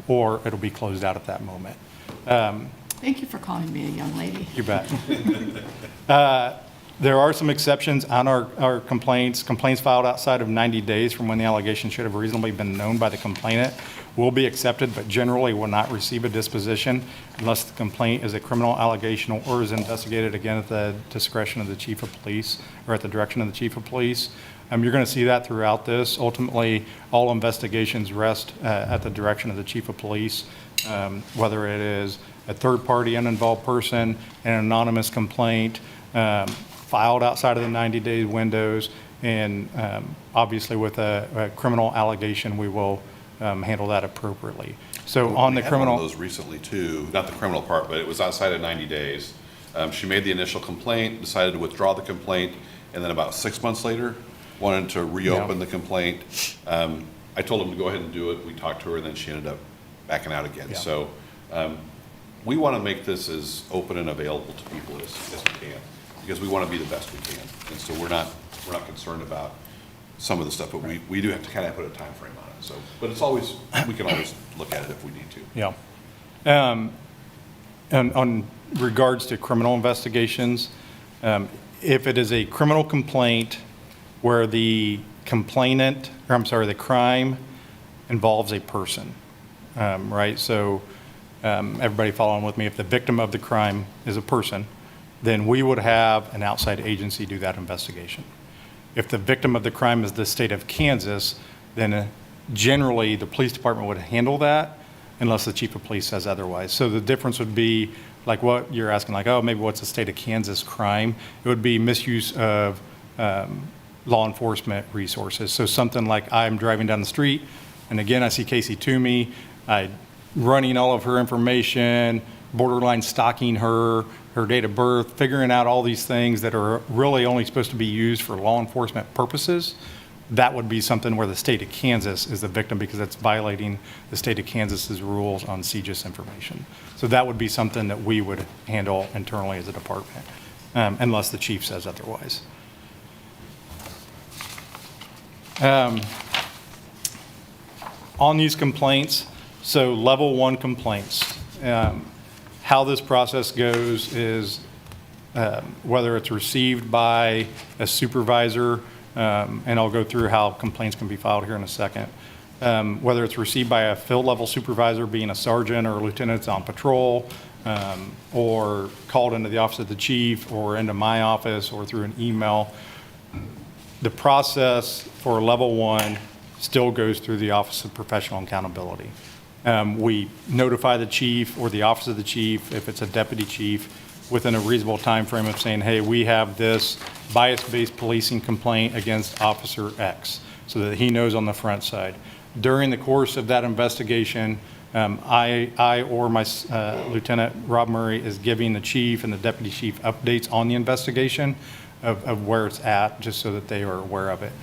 Or it'll be closed out at that moment. Thank you for calling me a young lady. You bet. There are some exceptions on our complaints. Complaints filed outside of 90 days from when the allegation should have reasonably been known by the complainant will be accepted, but generally will not receive a disposition unless the complaint is a criminal allegation or is investigated again at the discretion of the chief of police or at the direction of the chief of police. You're going to see that throughout this. Ultimately, all investigations rest at the direction of the chief of police, whether it is a third-party uninvolved person, an anonymous complaint, filed outside of the 90-day windows, and obviously with a criminal allegation, we will handle that appropriately. So on the We had criminal. one of those recently too, not the criminal part, but it was outside of 90 days. She made the initial complaint, decided to withdraw the complaint, and then about 6 months later, wanted to reopen the complaint. I told him to go ahead and do it. We talked to her, and then she ended up backing out again. Yeah. So we want to make this as open and available to people as we can, because we want to be the best we can. And so we're not concerned about some of the stuff, but we do have to kind of put a time frame on it. So, but it's always, we can always look at it if we need to. Yeah. And on regards to criminal investigations, if it is a criminal complaint where the complainant, or I'm sorry, the crime involves a person, right? So everybody following with me, if the victim of the crime is a person, then we would have an outside agency do that investigation. If the victim of the crime is the state of Kansas, then generally the police department would handle that unless the chief of police says otherwise. So the difference would be like what you're asking, like, oh, maybe what's the state of Kansas crime? It would be misuse of law enforcement resources. So something like I'm driving down the street, and again, I see Casey Toomey, running all of her information, borderline stalking her date of birth, figuring out all these things that are really only supposed to be used for law enforcement purposes. That would be something where the state of Kansas is the victim because it's violating the state of Kansas's rules on CJIS information. So that would be something that we would handle internally as a department, unless the chief says otherwise. On these complaints, so level 1 complaints, how this process goes is whether it's received by a supervisor, and I'll go through how complaints can be filed here in a second, whether it's received by a field level supervisor, being a sergeant or a lieutenant that's on patrol, or called into the office of the chief or into my office or through an email, the process for level 1 still goes through the Office of Professional Accountability. We notify the chief or the office of the chief, if it's a deputy chief, within a reasonable time frame of saying, hey, we have this bias-based policing complaint against Officer X, so that he knows on the front side. During the course of that investigation, I or my Lieutenant Rob Murray is giving the chief and the deputy chief updates on the investigation of where it's at, just so that they are aware of it.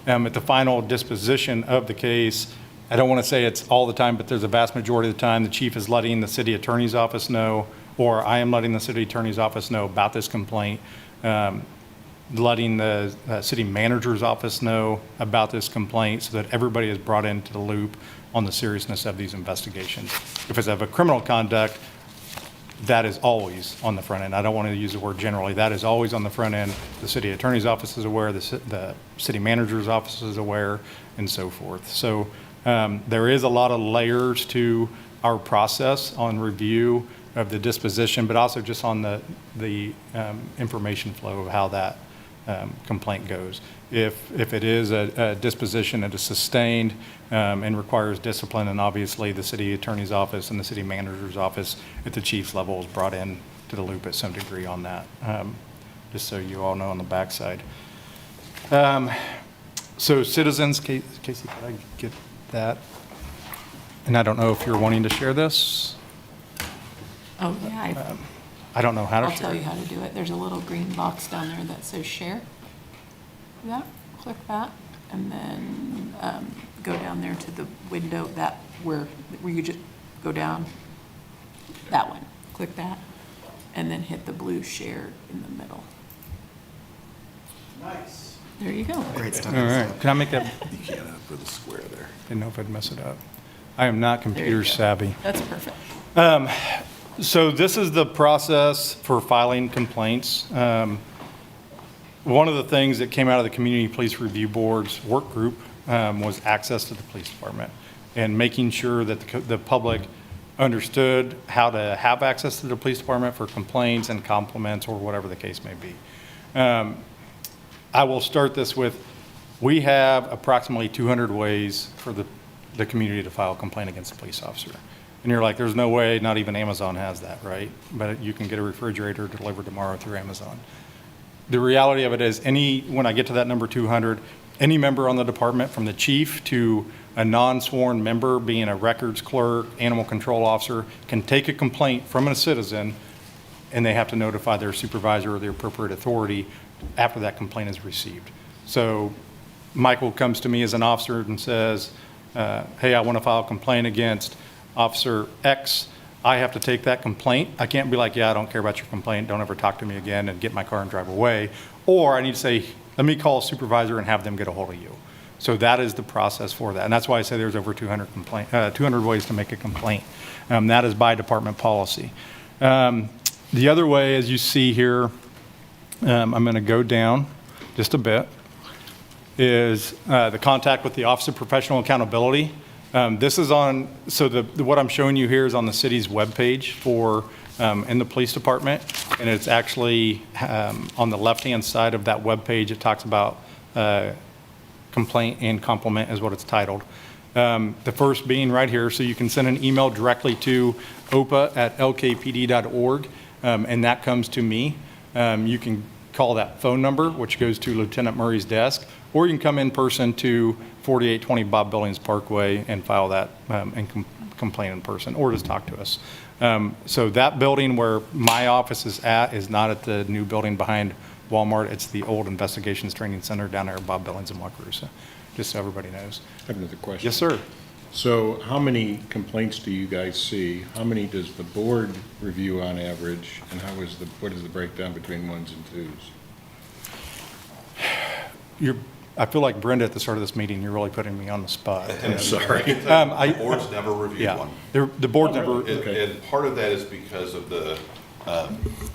At the final disposition of the case, I don't want to say it's all the time, but there's a vast majority of the time the chief is letting the city attorney's office know, or I am letting the city attorney's office know about this complaint, letting the city manager's office know about this complaint, so that everybody is brought into the loop on the seriousness of these investigations. If it's of a criminal conduct, that is always on the front end. I don't want to use the word generally. That is always on the front end. The city attorney's office is aware, the city manager's office is aware, and so forth. So there is a lot of layers to our process on review of the disposition, but also just on the information flow of how that complaint goes. If it is a disposition that is sustained and requires discipline, and obviously the city attorney's office and the city manager's office at the chief's level is brought in to the loop at some degree on that, just so you all know on the backside. So citizens, Casey, did I get that? And I don't know if you're wanting to share this. Oh, yeah, I don't know how to I'll share tell it. you how to do it. There's a little green box down there that says share. Do that, click that, and then go down there to the window where you just go down, that one. Click that, and then hit the blue share in the middle. Nice. There you go. Great stuff. All right, can I make that? You can't for the square there. Didn't know if I'd mess it up. I am not There you computer go. savvy. That's perfect. So this is the process for filing complaints. One of the things that came out of the Community Police Review Board's work group was access to the police department and making sure that the public understood how to have access to the police department for complaints and compliments or whatever the case may be. I will start this with, we have approximately 200 ways for the community to file a complaint against a police officer. And you're like, there's no way, not even Amazon has that, right? But you can get a refrigerator delivered tomorrow through Amazon. The reality of it is, when I get to that number 200, any member on the department, from the chief to a non-sworn member, being a records clerk, animal control officer, can take a complaint from a citizen, and they have to notify their supervisor or the appropriate authority after that complaint is received. So Michael comes to me as an officer and says, hey, I want to file a complaint against Officer X. I have to take that complaint. I can't be like, yeah, I don't care about your complaint, don't ever talk to me again, and get my car and drive away. Or I need to say, let me call a supervisor and have them get a hold of you. So that is the process for that. And that's why I say there's over 200 ways to make a complaint. That is by department policy. The other way, as you see here, I'm going to go down just a bit, is the contact with the Office of Professional Accountability. This is on, so what I'm showing you here is on the city's webpage for, in the police department, and it's actually on the left-hand side of that webpage. It talks about complaint and compliment is what it's titled. The first being right here, so you can send an email directly to opa@lkpd.org, and that comes to me. You can call that phone number, which goes to Lieutenant Murray's desk, or you can come in person to 4820 Bob Billings Parkway and file that and complain in person, or just talk to us. So that building where my office is at is not at the new building behind Walmart. It's the old Investigations Training Center down there at Bob Billings and Wakarusa, just so everybody knows. I have another question. Yes, sir. So how many complaints do you guys see? How many does the board review on average? And what is the breakdown between ones and twos? I feel like Brenda at the start of this meeting, you're really putting me on the spot. I'm sorry. I- The board's never reviewed Yeah, one. the board never, And part of that is because of the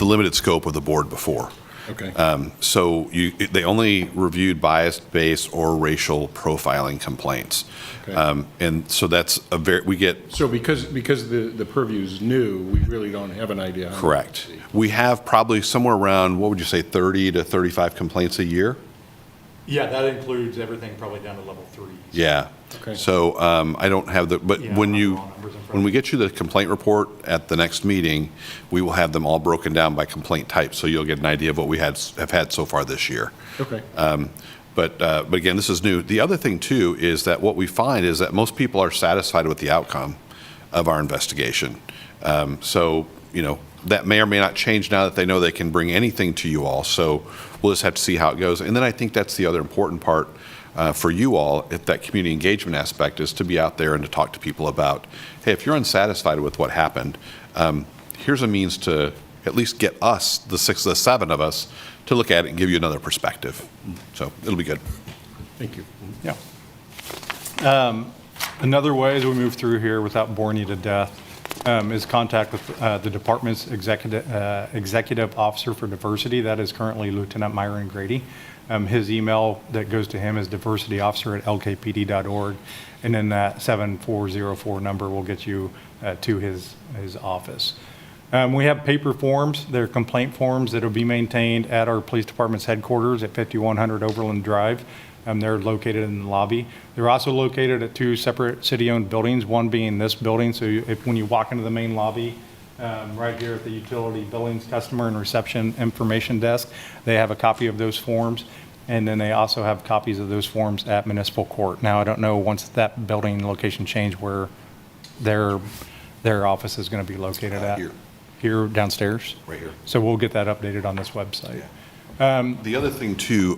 limited scope of the board before. Okay. So they only reviewed bias-based or racial profiling complaints. Okay. And so that's we get. So because the purview is new, we really don't have an idea. How Correct. many. We have probably somewhere around, what would you say, 30 to 35 complaints a year? Yeah, that includes everything probably down to level 3. Yeah. Okay. So I don't have but Yeah, when I don't have all numbers in front when of we me. get you the complaint report at the next meeting, we will have them all broken down by complaint type, so you'll get an idea of what we have had so far this year. Okay. But again, this is new. The other thing too is that what we find is that most people are satisfied with the outcome of our investigation. So, that may or may not change now that they know they can bring anything to you all. So we'll just have to see how it goes. And then I think that's the other important part for you all, if that community engagement aspect, is to be out there and to talk to people about, hey, if you're unsatisfied with what happened, here's a means to at least get us, the 7 of us, to look at it and give you another perspective. So it'll be good. Thank you. Yeah. Another way as we move through here without boring you to death is contact with the department's executive officer for diversity. That is currently Lieutenant Myron Grady. His email that goes to him is diversityofficer@lkpd.org. And then that 7404 number will get you to his office. We have paper forms. They're complaint forms that will be maintained at our police department's headquarters at 5100 Overland Drive. They're located in the lobby. They're also located at 2 separate city-owned buildings, one being this building. So when you walk into the main lobby, right here at the Utility Billings Customer and Reception Information Desk, they have a copy of those forms. And then they also have copies of those forms at Municipal Court. Now, I don't know, once that building location changed, where their office is going to be located at. Here downstairs? Right here. So we'll get that updated on this website. The other thing too,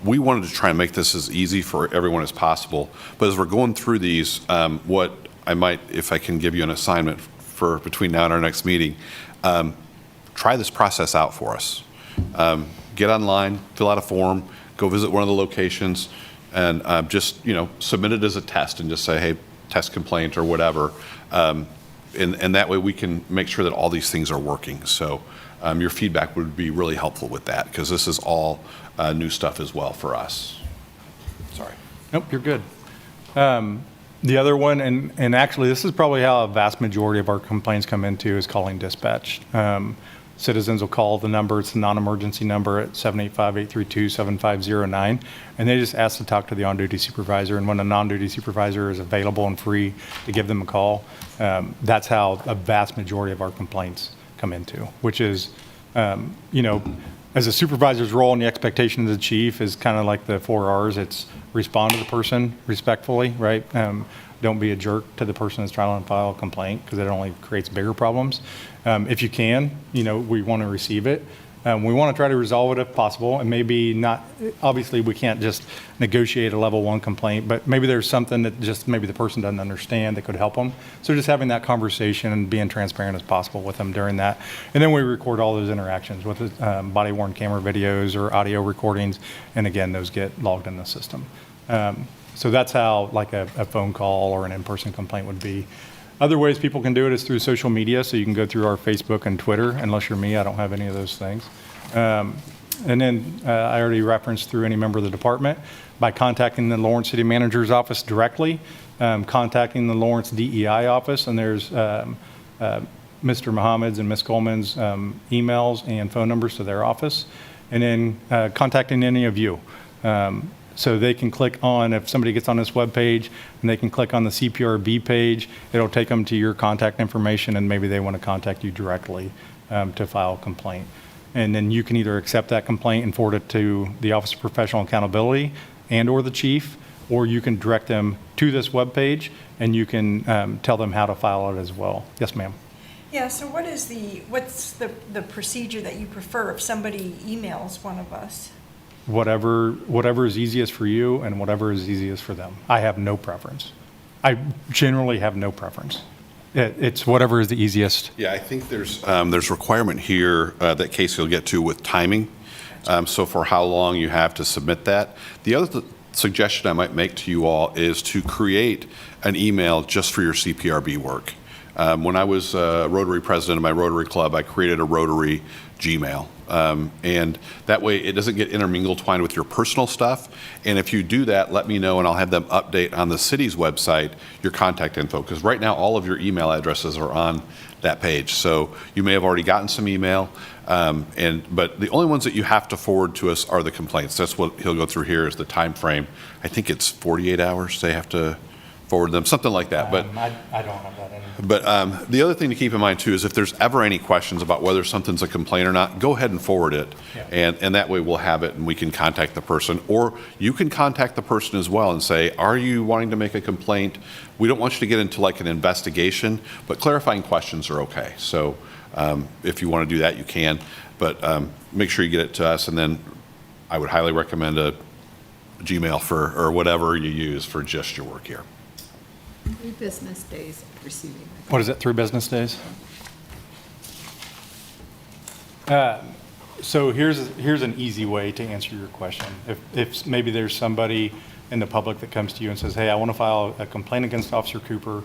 we wanted to try and make this as easy for everyone as possible. But as we're going through these, what I might, if I can give you an assignment for between now and our next meeting, try this process out for us. Get online, fill out a form, go visit one of the locations, and just submit it as a test and just say, hey, test complaint or whatever. And that way we can make sure that all these things are working. So your feedback would be really helpful with that, because this is all new stuff as well for us. Sorry. Nope, you're good. The other one, and actually this is probably how a vast majority of our complaints come into, is calling dispatch. Citizens will call the number, it's a non-emergency number at 785-832-7509, and they just ask to talk to the on-duty supervisor. And when a non-duty supervisor is available and free to give them a call, that's how a vast majority of our complaints come into, which is, as a supervisor's role, and the expectation of the chief is kind of like the 4 R's. It's respond to the person respectfully, right? Don't be a jerk to the person that's trying to file a complaint, because it only creates bigger problems. If you can, we want to receive it. We want to try to resolve it if possible, and maybe not, obviously we can't just negotiate a level 1 complaint, but maybe there's something that just maybe the person doesn't understand that could help them. So just having that conversation and being transparent as possible with them during that. And then we record all those interactions with body worn camera videos or audio recordings, and again, those get logged in the system. So that's how like a phone call or an in-person complaint would be. Other ways people can do it is through social media. So you can go through our Facebook and Twitter. Unless you're me, I don't have any of those things. And then I already referenced through any member of the department by contacting the Lawrence City Manager's office directly, contacting the Lawrence DEI office, and there's Mr. Mohammed's and Ms. Coleman's emails and phone numbers to their office, and then contacting any of you. So they can click on, if somebody gets on this webpage and they can click on the CPRB page, it'll take them to your contact information, and maybe they want to contact you directly to file a complaint. And then you can either accept that complaint and forward it to the Office of Professional Accountability and or the chief, or you can direct them to this webpage and you can tell them how to file it as well. Yes, ma'am. Yeah, so what's the procedure that you prefer if somebody emails one of us? Whatever is easiest for you and whatever is easiest for them. I have no preference. I generally have no preference. It's whatever is the easiest. Yeah, I think there's requirement here that Casey will get to with timing. So for how long you have to submit that. The other suggestion I might make to you all is to create an email just for your CPRB work. When I was Rotary president of my Rotary Club, I created a Rotary Gmail. And that way it doesn't get intermingled with your personal stuff. And if you do that, let me know and I'll have them update on the city's website your contact info. Because right now all of your email addresses are on that page. So you may have already gotten some email. But the only ones that you have to forward to us are the complaints. That's what he'll go through here is the time frame. I think it's 48 hours they have to forward them, something like that. But I don't have that anymore. But the other thing to keep in mind too is if there's ever any questions about whether something's a complaint or not, go ahead and forward it. Yeah. And that way we'll have it and we can contact the person. Or you can contact the person as well and say, are you wanting to make a complaint? We don't want you to get into like an investigation, but clarifying questions are okay. So if you want to do that, you can. But make sure you get it to us. And then I would highly recommend a Gmail or whatever you use for just your work here. 3 business days of receiving. What is it, 3 business days? So here's an easy way to answer your question. If maybe there's somebody in the public that comes to you and says, hey, I want to file a complaint against Officer Cooper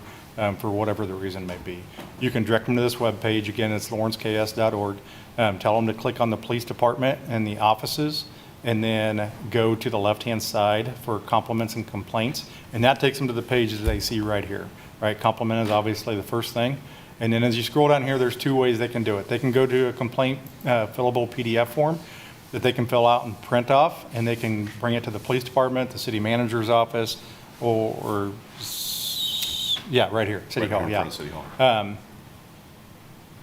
for whatever the reason may be. You can direct them to this webpage. Again, it's lawrenceks.org. Tell them to click on the police department and the offices, and then go to the left-hand side for compliments and complaints. And that takes them to the page that they see right here, right? Compliment is obviously the first thing. And then as you scroll down here, there's 2 ways they can do it. They can go to a complaint fillable PDF form that they can fill out and print off, and they can bring it to the police department, the city manager's office, or yeah, right here, City Hall, Right in yeah. front of City Hall.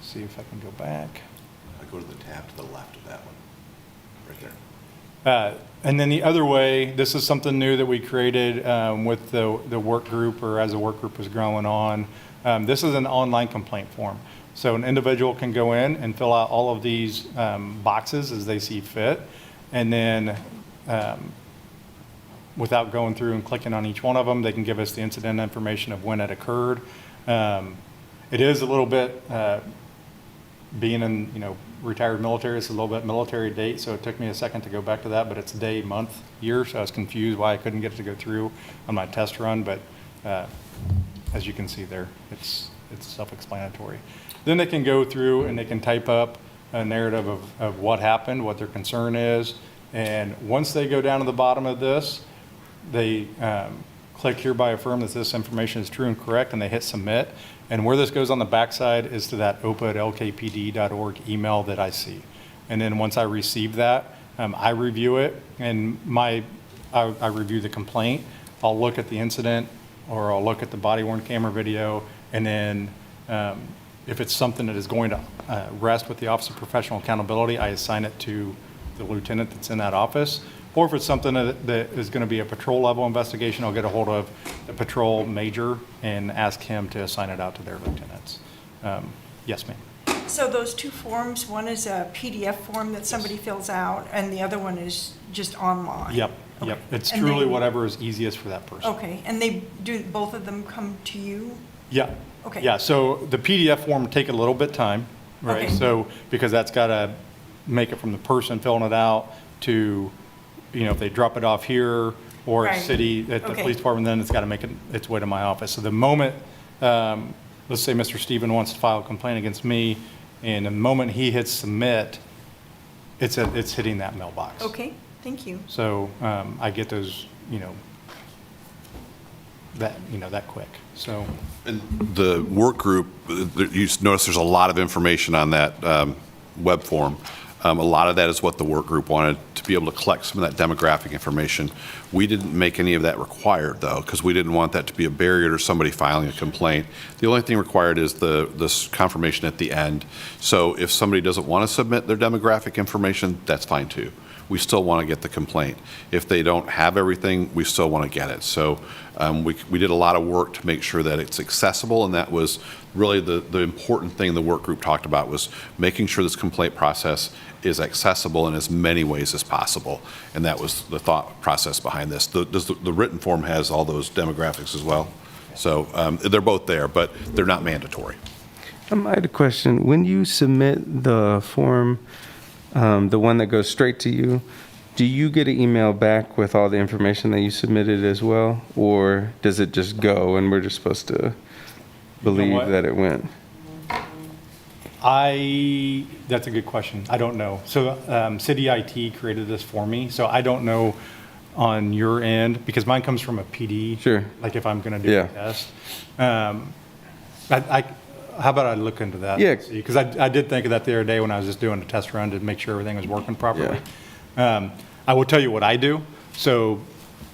See if I can go back. I go to the tab to the left of that one, right there. And then the other way, this is something new that we created with the work group, or as the work group was growing on. This is an online complaint form. So an individual can go in and fill out all of these boxes as they see fit. And then without going through and clicking on each one of them, they can give us the incident information of when it occurred. It is a little bit, being in, retired military, it's a little bit military date, so it took me a second to go back to that, but it's day, month, year, so I was confused why I couldn't get it to go through on my test run, but as you can see there, it's self-explanatory. Then they can go through and they can type up a narrative of what happened, what their concern is, and once they go down to the bottom of this, they click hereby affirm that this information is true and correct, and they hit submit. And where this goes on the backside is to that opa@lkpd.org email that I see. And then once I receive that, I review it, and I review the complaint. I'll look at the incident, or I'll look at the body-worn camera video, and then if it's something that is going to rest with the Office of Professional Accountability, I assign it to the lieutenant that's in that office. Or if it's something that is going to be a patrol level investigation, I'll get a hold of the patrol major and ask him to assign it out to their lieutenants. Yes, ma'am. So those 2 forms, one is a PDF form that somebody fills out, and the other one is just online? Yep. Okay. It's And truly they- whatever is easiest for that person. Okay, and both of them come to you? Yeah. Okay. Yeah, so the PDF form will take a little bit of time, right? Okay. So, because that's got to make it from the person filling it out to, if they drop it off here or Right. city at the Okay. police department, then it's got to make its way to my office. So the moment, let's say Mr. Stephen wants to file a complaint against me, and the moment he hits submit, it's hitting that mailbox. Okay, thank you. So I get those, that quick. So And the work group, you notice there's a lot of information on that web form. A lot of that is what the work group wanted, to be able to collect some of that demographic information. We didn't make any of that required, though, because we didn't want that to be a barrier to somebody filing a complaint. The only thing required is this confirmation at the end. So if somebody doesn't want to submit their demographic information, that's fine, too. We still want to get the complaint. If they don't have everything, we still want to get it. So we did a lot of work to make sure that it's accessible, and that was really the important thing the work group talked about, was making sure this complaint process is accessible in as many ways as possible. And that was the thought process behind this. The written form has all those demographics as well. So they're both there, but they're not mandatory. I had a question. When you submit the form, the one that goes straight to you, do you get an email back with all the information that you submitted as well? Or does it just go and we're just supposed to believe what? that it went? That's a good question. I don't know. So City IT created this for me, so I don't know on your end, because mine comes from a PD. Sure. Like if I'm going to do Yeah. a test. How about I look into that? Yeah. Because I did think of that the other day when I was just doing a test run to make sure everything was working properly. I will tell you what I do. So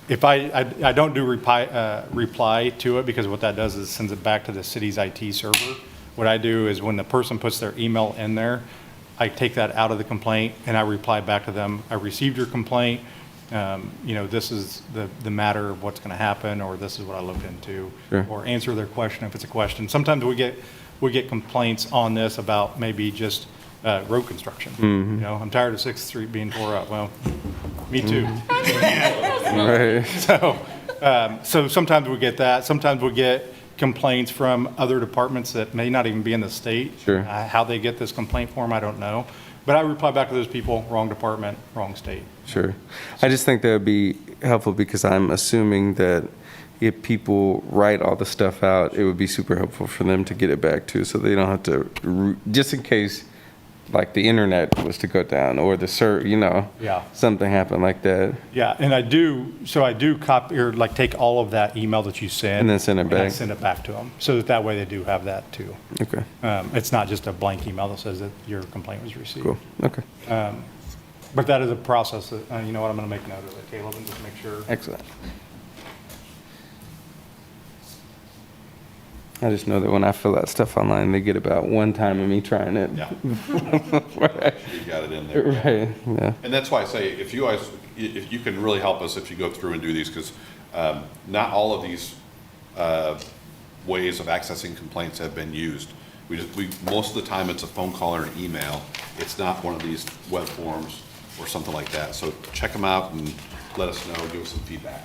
if I don't do reply to it, because what that does is sends it back to the city's IT server. What I do is when the person puts their email in there, I take that out of the complaint and I reply back to them. I received your complaint. This is the matter of what's going to happen, or this is what I looked into, Sure. or answer their question if it's a question. Sometimes we get complaints on this about maybe just road construction. I'm tired of 6th Street being tore up. Well, me too. Right. So sometimes we get that. Sometimes we get complaints from other departments that may not even be in the state. Sure. How they get this complaint form, I don't know. But I reply back to those people, wrong department, wrong state. Sure. I just think that would be helpful, because I'm assuming that if people write all the stuff out, it would be super helpful for them to get it back too, so they don't have to, just in case, like the internet was to go down, or the Yeah. something happened like that. Yeah, and I do copy, or like take all of that email that you send. And then send it I back. send it back to them, so that way they do have that too. Okay, It's not just a blank email that says that your complaint was received. cool, okay, But that is a process that, I'm going to make note of it, Caleb, and just make sure. excellent. I just know that when I fill out stuff online, they get about one time of me trying it. Yeah. You got it in there. Right, yeah. And that's why I say, if you can really help us if you go through and do these, because not all of these ways of accessing complaints have been used. Most of the time, it's a phone call or an email. It's not one of these web forms or something like that. So check them out and let us know, give us some feedback.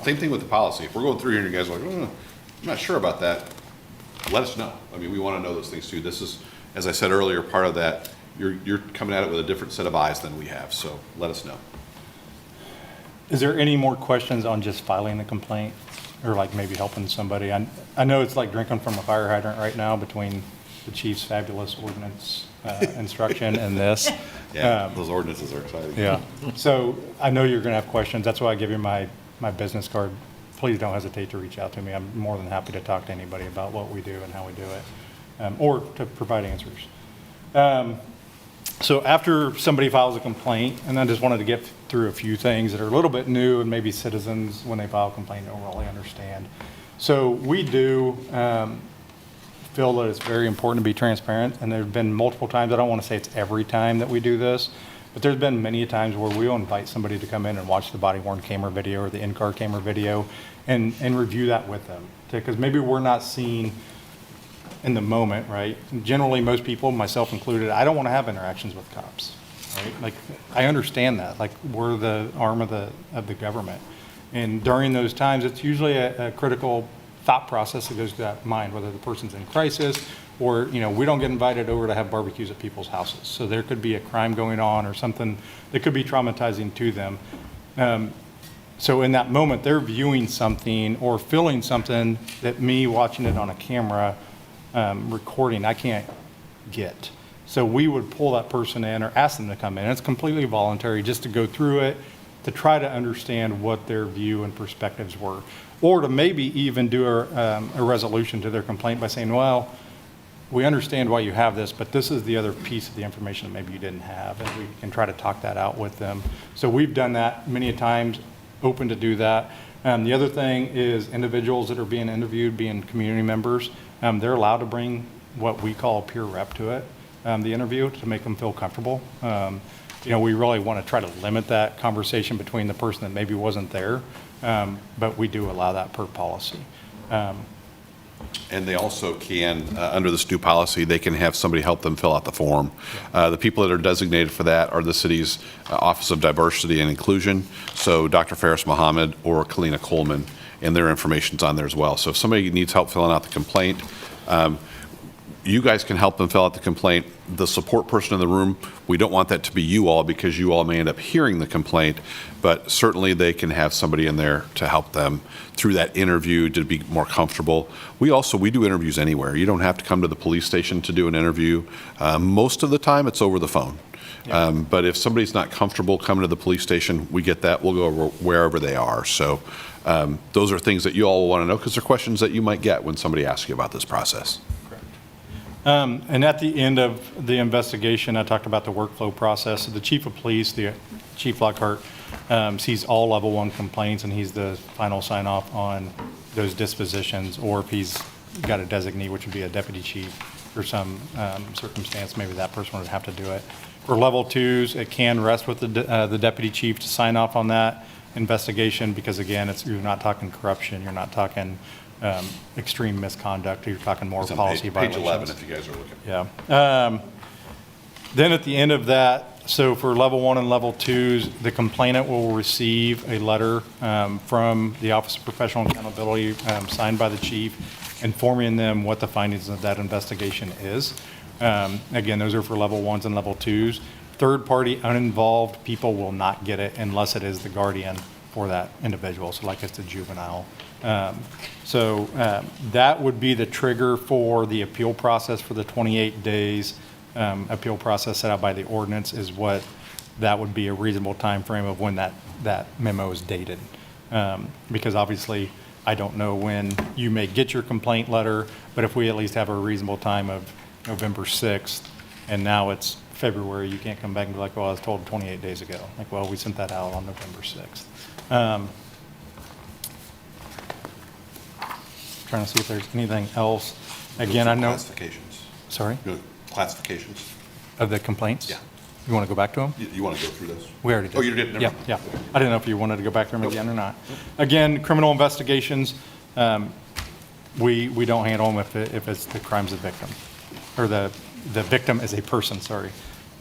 Same thing with the policy. If we're going through here and you guys are like, I'm not sure about that, let us know. I mean, we want to know those things too. This is, as I said earlier, part of that, you're coming at it with a different set of eyes than we have, so let us know. Is there any more questions on just filing the complaint, or like maybe helping somebody? I know it's like drinking from a fire hydrant right now between the chief's fabulous ordinance instruction and this. Yeah, those ordinances are exciting. Yeah, so I know you're going to have questions. That's why I give you my business card. Please don't hesitate to reach out to me. I'm more than happy to talk to anybody about what we do and how we do it, or to provide answers. So after somebody files a complaint, and I just wanted to get through a few things that are a little bit new, and maybe citizens, when they file a complaint, don't really understand. So we do feel that it's very important to be transparent, and there have been multiple times, I don't want to say it's every time that we do this, but there's been many times where we'll invite somebody to come in and watch the body-worn camera video or the in-car camera video and review that with them. Because maybe we're not seeing in the moment, right? Generally, most people, myself included, I don't want to have interactions with cops, right? Like, I understand that. Like, we're the arm of the government. And during those times, it's usually a critical thought process that goes through that mind, whether the person's in crisis or, we don't get invited over to have barbecues at people's houses. So there could be a crime going on or something that could be traumatizing to them. So in that moment, they're viewing something or feeling something that me watching it on a camera, recording, I can't get. So we would pull that person in or ask them to come in. It's completely voluntary just to go through it, to try to understand what their view and perspectives were. Or to maybe even do a resolution to their complaint by saying, well, we understand why you have this, but this is the other piece of the information that maybe you didn't have, and we can try to talk that out with them. So we've done that many times, open to do that. The other thing is individuals that are being interviewed, being community members, they're allowed to bring what we call a peer rep to it, the interview, to make them feel comfortable. We really want to try to limit that conversation between the person that maybe wasn't there, but we do allow that per policy. And they also can, under this new policy, they can have somebody help them fill out the form. The people that are designated for that are the city's Office of Diversity and Inclusion, so Dr. Faris Mohammed or Kalina Coleman, and their information's on there as well. So if somebody needs help filling out the complaint, You guys can help them fill out the complaint. The support person in the room, we don't want that to be you all because you all may end up hearing the complaint, but certainly they can have somebody in there to help them through that interview to be more comfortable. We do interviews anywhere. You don't have to come to the police station to do an interview. Most of the time, it's over the phone. But if somebody's not comfortable coming to the police station, we get that. We'll go over wherever they are. So those are things that you all will want to know because they're questions that you might get when somebody asks you about this process. And at the end of the investigation, I talked about the workflow process. The chief of police, the Chief Lockhart, sees all level 1 complaints, and he's the final sign off on those dispositions, or if he's got a designee, which would be a deputy chief or some circumstance, maybe that person would have to do it. For level 2s, it can rest with the deputy chief to sign off on that investigation because, again, you're not talking corruption, you're not talking extreme misconduct, you're talking more It's on policy page violations. 11 if you guys are looking. Yeah. Then at the end of that, so for level 1 and level 2s, the complainant will receive a letter from the Office of Professional Accountability signed by the chief informing them what the findings of that investigation is. Again, those are for level 1s and level 2s. Third-party uninvolved people will not get it unless it is the guardian for that individual, so like it's a juvenile. So that would be the trigger for the appeal process for the 28 days appeal process set out by the ordinance is what that would be a reasonable time frame of when that memo is dated. Because obviously, I don't know when you may get your complaint letter, but if we at least have a reasonable time of November 6th, and now it's February, you can't come back and be like, well, I was told 28 days ago. Like, well, we sent that out on November 6th. Trying to see if there's anything else. Again, I know. Classifications. Sorry? Classifications. Of the complaints? Yeah. You want to go back to them? You want to go through this? We already did. Oh, you did? Never Yeah, mind. yeah. I didn't know if you wanted to go back through them again or not. Again, criminal investigations, we don't handle them if it's the crime's a victim, or the victim is a person, sorry.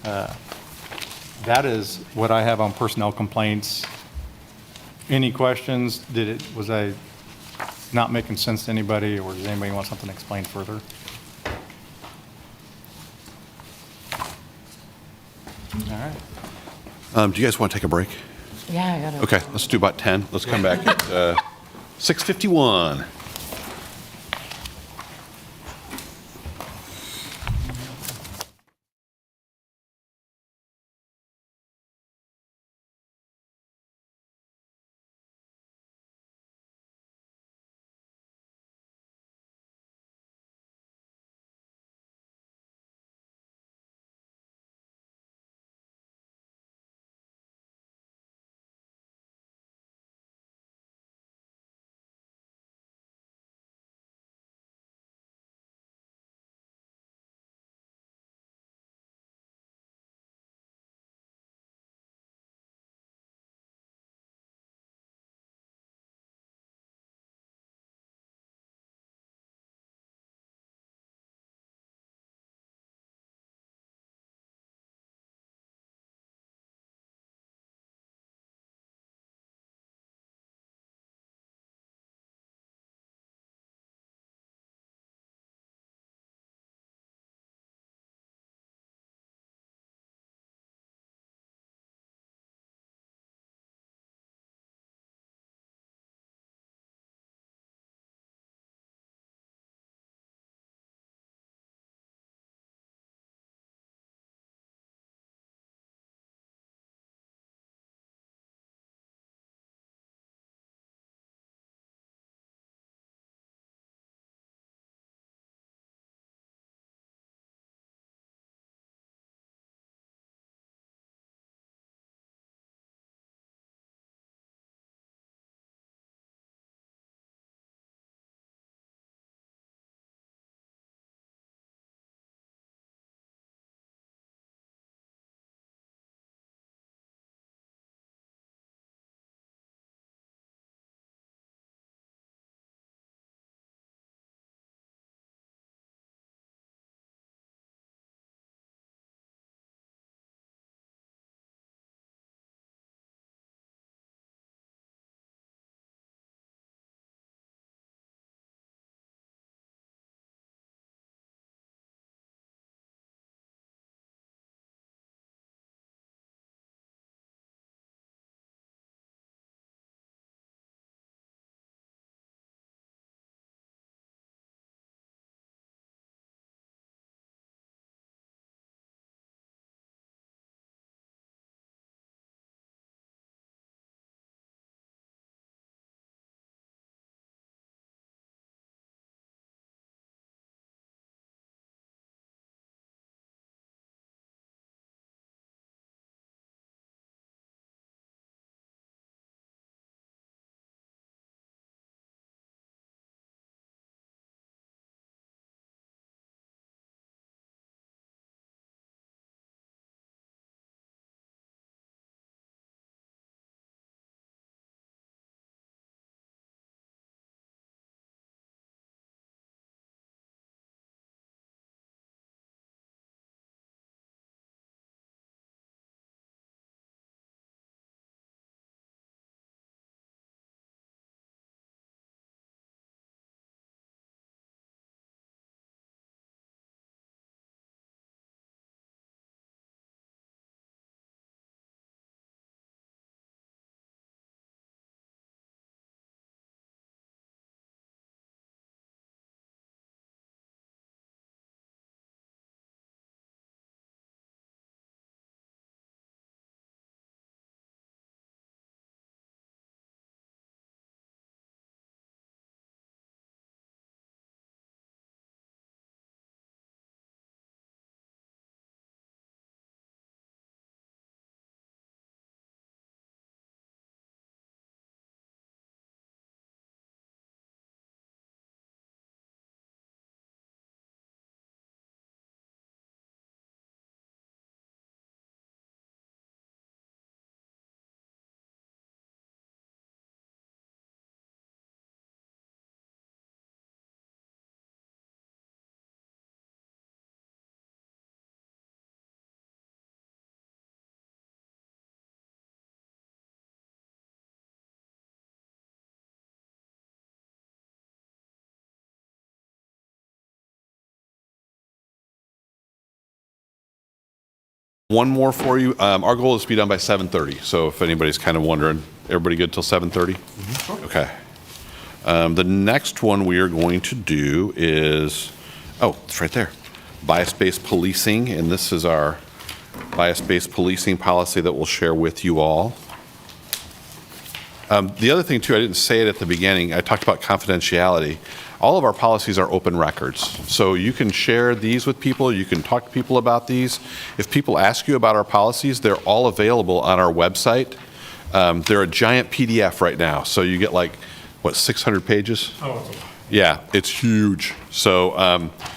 That is what I have on personnel complaints. Any questions? Was I not making sense to anybody, or does anybody want something explained further? All right. Do you guys want to take a break? Yeah, I gotta. Okay, let's do about 10. Let's come back at 6:51. One more for you. Our goal is to be done by 7:30. So if anybody's kind of wondering, everybody good till 7:30? Okay. The next one we are going to do is, oh, it's right there. Bias-based policing, and this is our bias-based policing policy that we'll share with you all. The other thing too, I didn't say it at the beginning, I talked about confidentiality. All of our policies are open records. So you can share these with people, you can talk to people about these. If people ask you about our policies, they're all available on our website. They're a giant PDF right now, so you get like, what, 600 pages? Oh, Yeah, it's huge. So,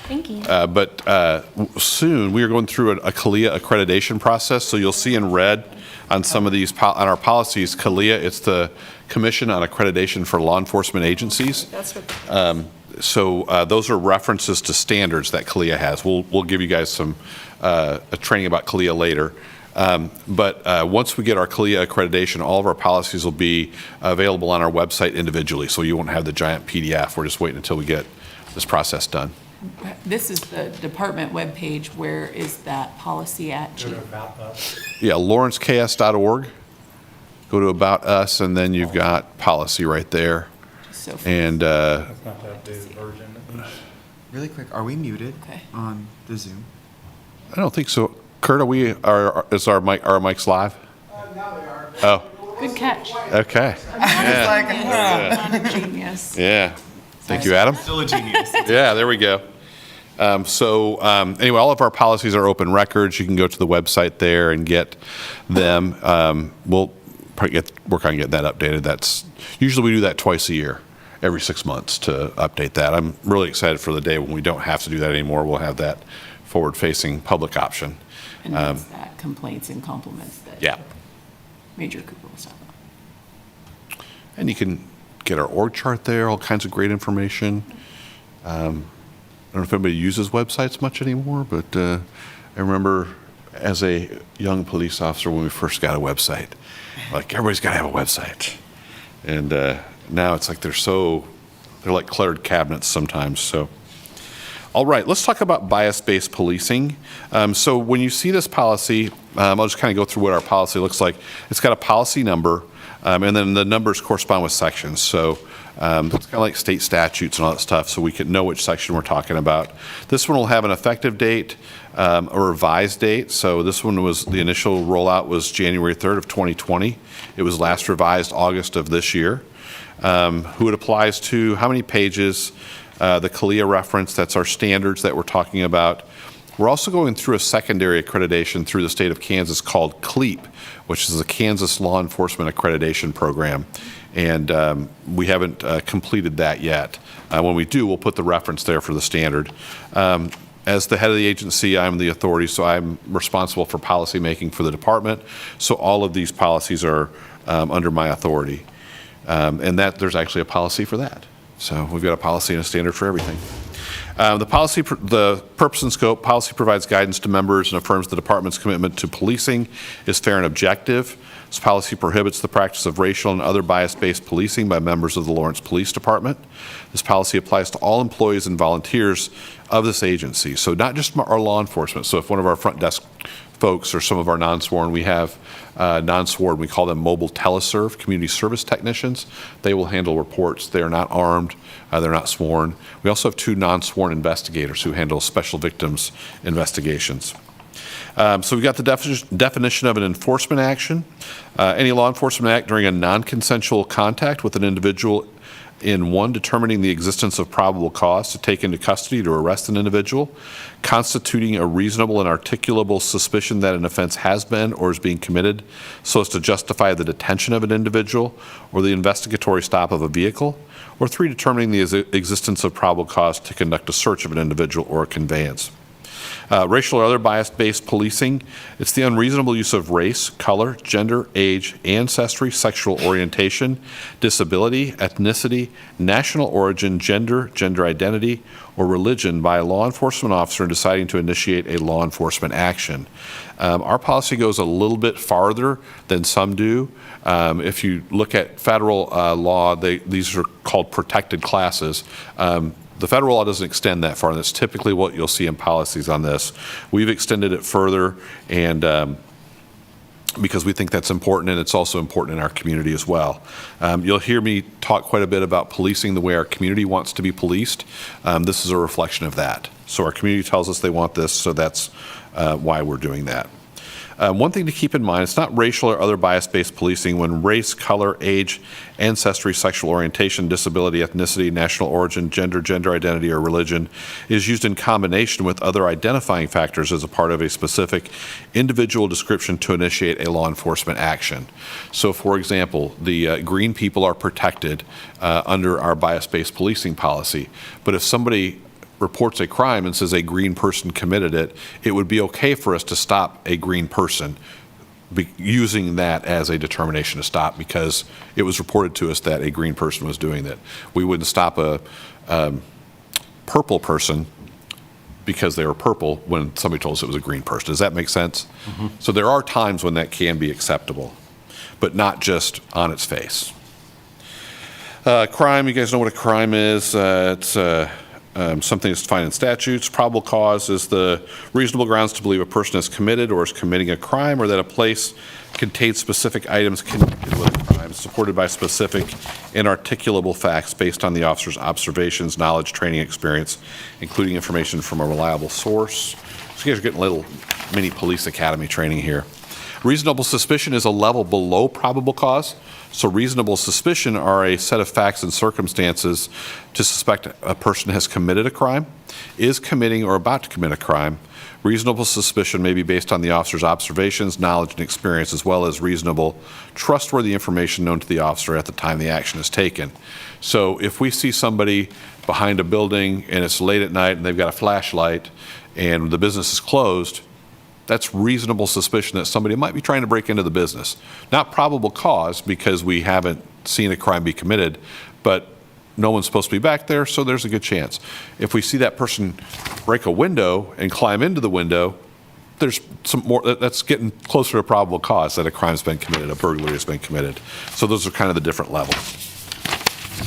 Thank you. soon, we are going through a CALIA accreditation process, so you'll see in red on some of these, on our policies, CALIA, it's the Commission on Accreditation for Law Enforcement Agencies. That's what, Those are references to standards that CALIA has. We'll give you guys some a training about CALIA later. Once we get our CALIA accreditation, all of our policies will be available on our website individually, so you won't have the giant PDF. We're just waiting until we get this process done. This is the department webpage. Where is that policy at, Chief? Yeah, lawrenceks.org. Go to About Us, and then you've got policy right there. So, And That's not the updated version. Really quick, are we muted Okay. on the Zoom? I don't think so. Kurt, is our mics live? Now they are. Oh, good catch. okay. I'm a genius. Yeah. Thank you, Adam. Still a genius. Yeah, there we go. Anyway, all of our policies are open records. You can go to the website there and get them. We'll probably work on getting that updated. Usually we do that twice a year, every 6 months to update that. I'm really excited for the day when we don't have to do that anymore. We'll have that forward-facing public option. And that's that complaints and compliments that Yeah. Major Cooper was talking about. And you can get our org chart there, all kinds of great information. I don't know if anybody uses websites much anymore, but I remember as a young police officer when we first got a website, like everybody's got to have a website. And now it's like they're like cluttered cabinets sometimes. So, all right, let's talk about bias-based policing. So when you see this policy, I'll just kind of go through what our policy looks like. It's got a policy number, and then the numbers correspond with sections. So it's kind of like state statutes and all that stuff, so we can know which section we're talking about. This one will have an effective date, a revised date. So this one was, the initial rollout was January 3rd of 2020. It was last revised August of this year. Who it applies to, how many pages, the CALIA reference, that's our standards that we're talking about. We're also going through a secondary accreditation through the state of Kansas called CLEAP, which is the Kansas Law Enforcement Accreditation Program. And we haven't completed that yet. When we do, we'll put the reference there for the standard. As the head of the agency, I'm the authority, so I'm responsible for policy making for the department. So all of these policies are under my authority. And there's actually a policy for that. So we've got a policy and a standard for everything. The purpose and scope, policy provides guidance to members and affirms the department's commitment to policing is fair and objective. This policy prohibits the practice of racial and other bias-based policing by members of the Lawrence Police Department. This policy applies to all employees and volunteers of this agency, so not just our law enforcement. So if one of our front desk folks or some of our non-sworn, we have non-sworn, we call them mobile teleserve, community service technicians. They will handle reports. They are not armed. They're not sworn. We also have 2 non-sworn investigators who handle special victims investigations. So we've got the definition of an enforcement action. Any law enforcement act during a non-consensual contact with an individual in one, determining the existence of probable cause to take into custody to arrest an individual, constituting a reasonable and articulable suspicion that an offense has been or is being committed so as to justify the detention of an individual or the investigatory stop of a vehicle, or 3, determining the existence of probable cause to conduct a search of an individual or a conveyance. Racial or other bias-based policing, it's the unreasonable use of race, color, gender, age, ancestry, sexual orientation, disability, ethnicity, national origin, gender identity, or religion by a law enforcement officer in deciding to initiate a law enforcement action. Our policy goes a little bit farther than some do. If you look at federal law, these are called protected classes. The federal law doesn't extend that far, and that's typically what you'll see in policies on this. We've extended it further, and because we think that's important, and it's also important in our community as well. You'll hear me talk quite a bit about policing the way our community wants to be policed. This is a reflection of that. So our community tells us they want this, so that's why we're doing that. One thing to keep in mind, it's not racial or other bias-based policing when race, color, age, ancestry, sexual orientation, disability, ethnicity, national origin, gender identity, or religion is used in combination with other identifying factors as a part of a specific individual description to initiate a law enforcement action. So, for example, the green people are protected under our bias-based policing policy, but if somebody reports a crime and says a green person committed it, it would be okay for us to stop a green person using that as a determination to stop because it was reported to us that a green person was doing that. We wouldn't stop a purple person because they were purple when somebody told us it was a green person. Does that make sense? Mm-hmm. So there are times when that can be acceptable, but not just on its face. Crime, you guys know what a crime is. It's something that's defined in statutes. Probable cause is the reasonable grounds to believe a person has committed or is committing a crime, or that a place contains specific items connected with a crime, supported by specific inarticulable facts based on the officer's observations, knowledge, training, experience, including information from a reliable source. So you guys are getting a little mini police academy training here. Reasonable suspicion is a level below probable cause. So reasonable suspicion are a set of facts and circumstances to suspect a person has committed a crime, is committing or about to commit a crime. Reasonable suspicion may be based on the officer's observations, knowledge, and experience, as well as reasonable, trustworthy information known to the officer at the time the action is taken. So if we see somebody behind a building and it's late at night and they've got a flashlight and the business is closed, that's reasonable suspicion that somebody might be trying to break into the business. Not probable cause because we haven't seen a crime be committed, but no one's supposed to be back there, so there's a good chance. If we see that person break a window and climb into the window, there's some more, that's getting closer to probable cause that a crime's been committed, a burglary has been committed. So those are kind of the different levels.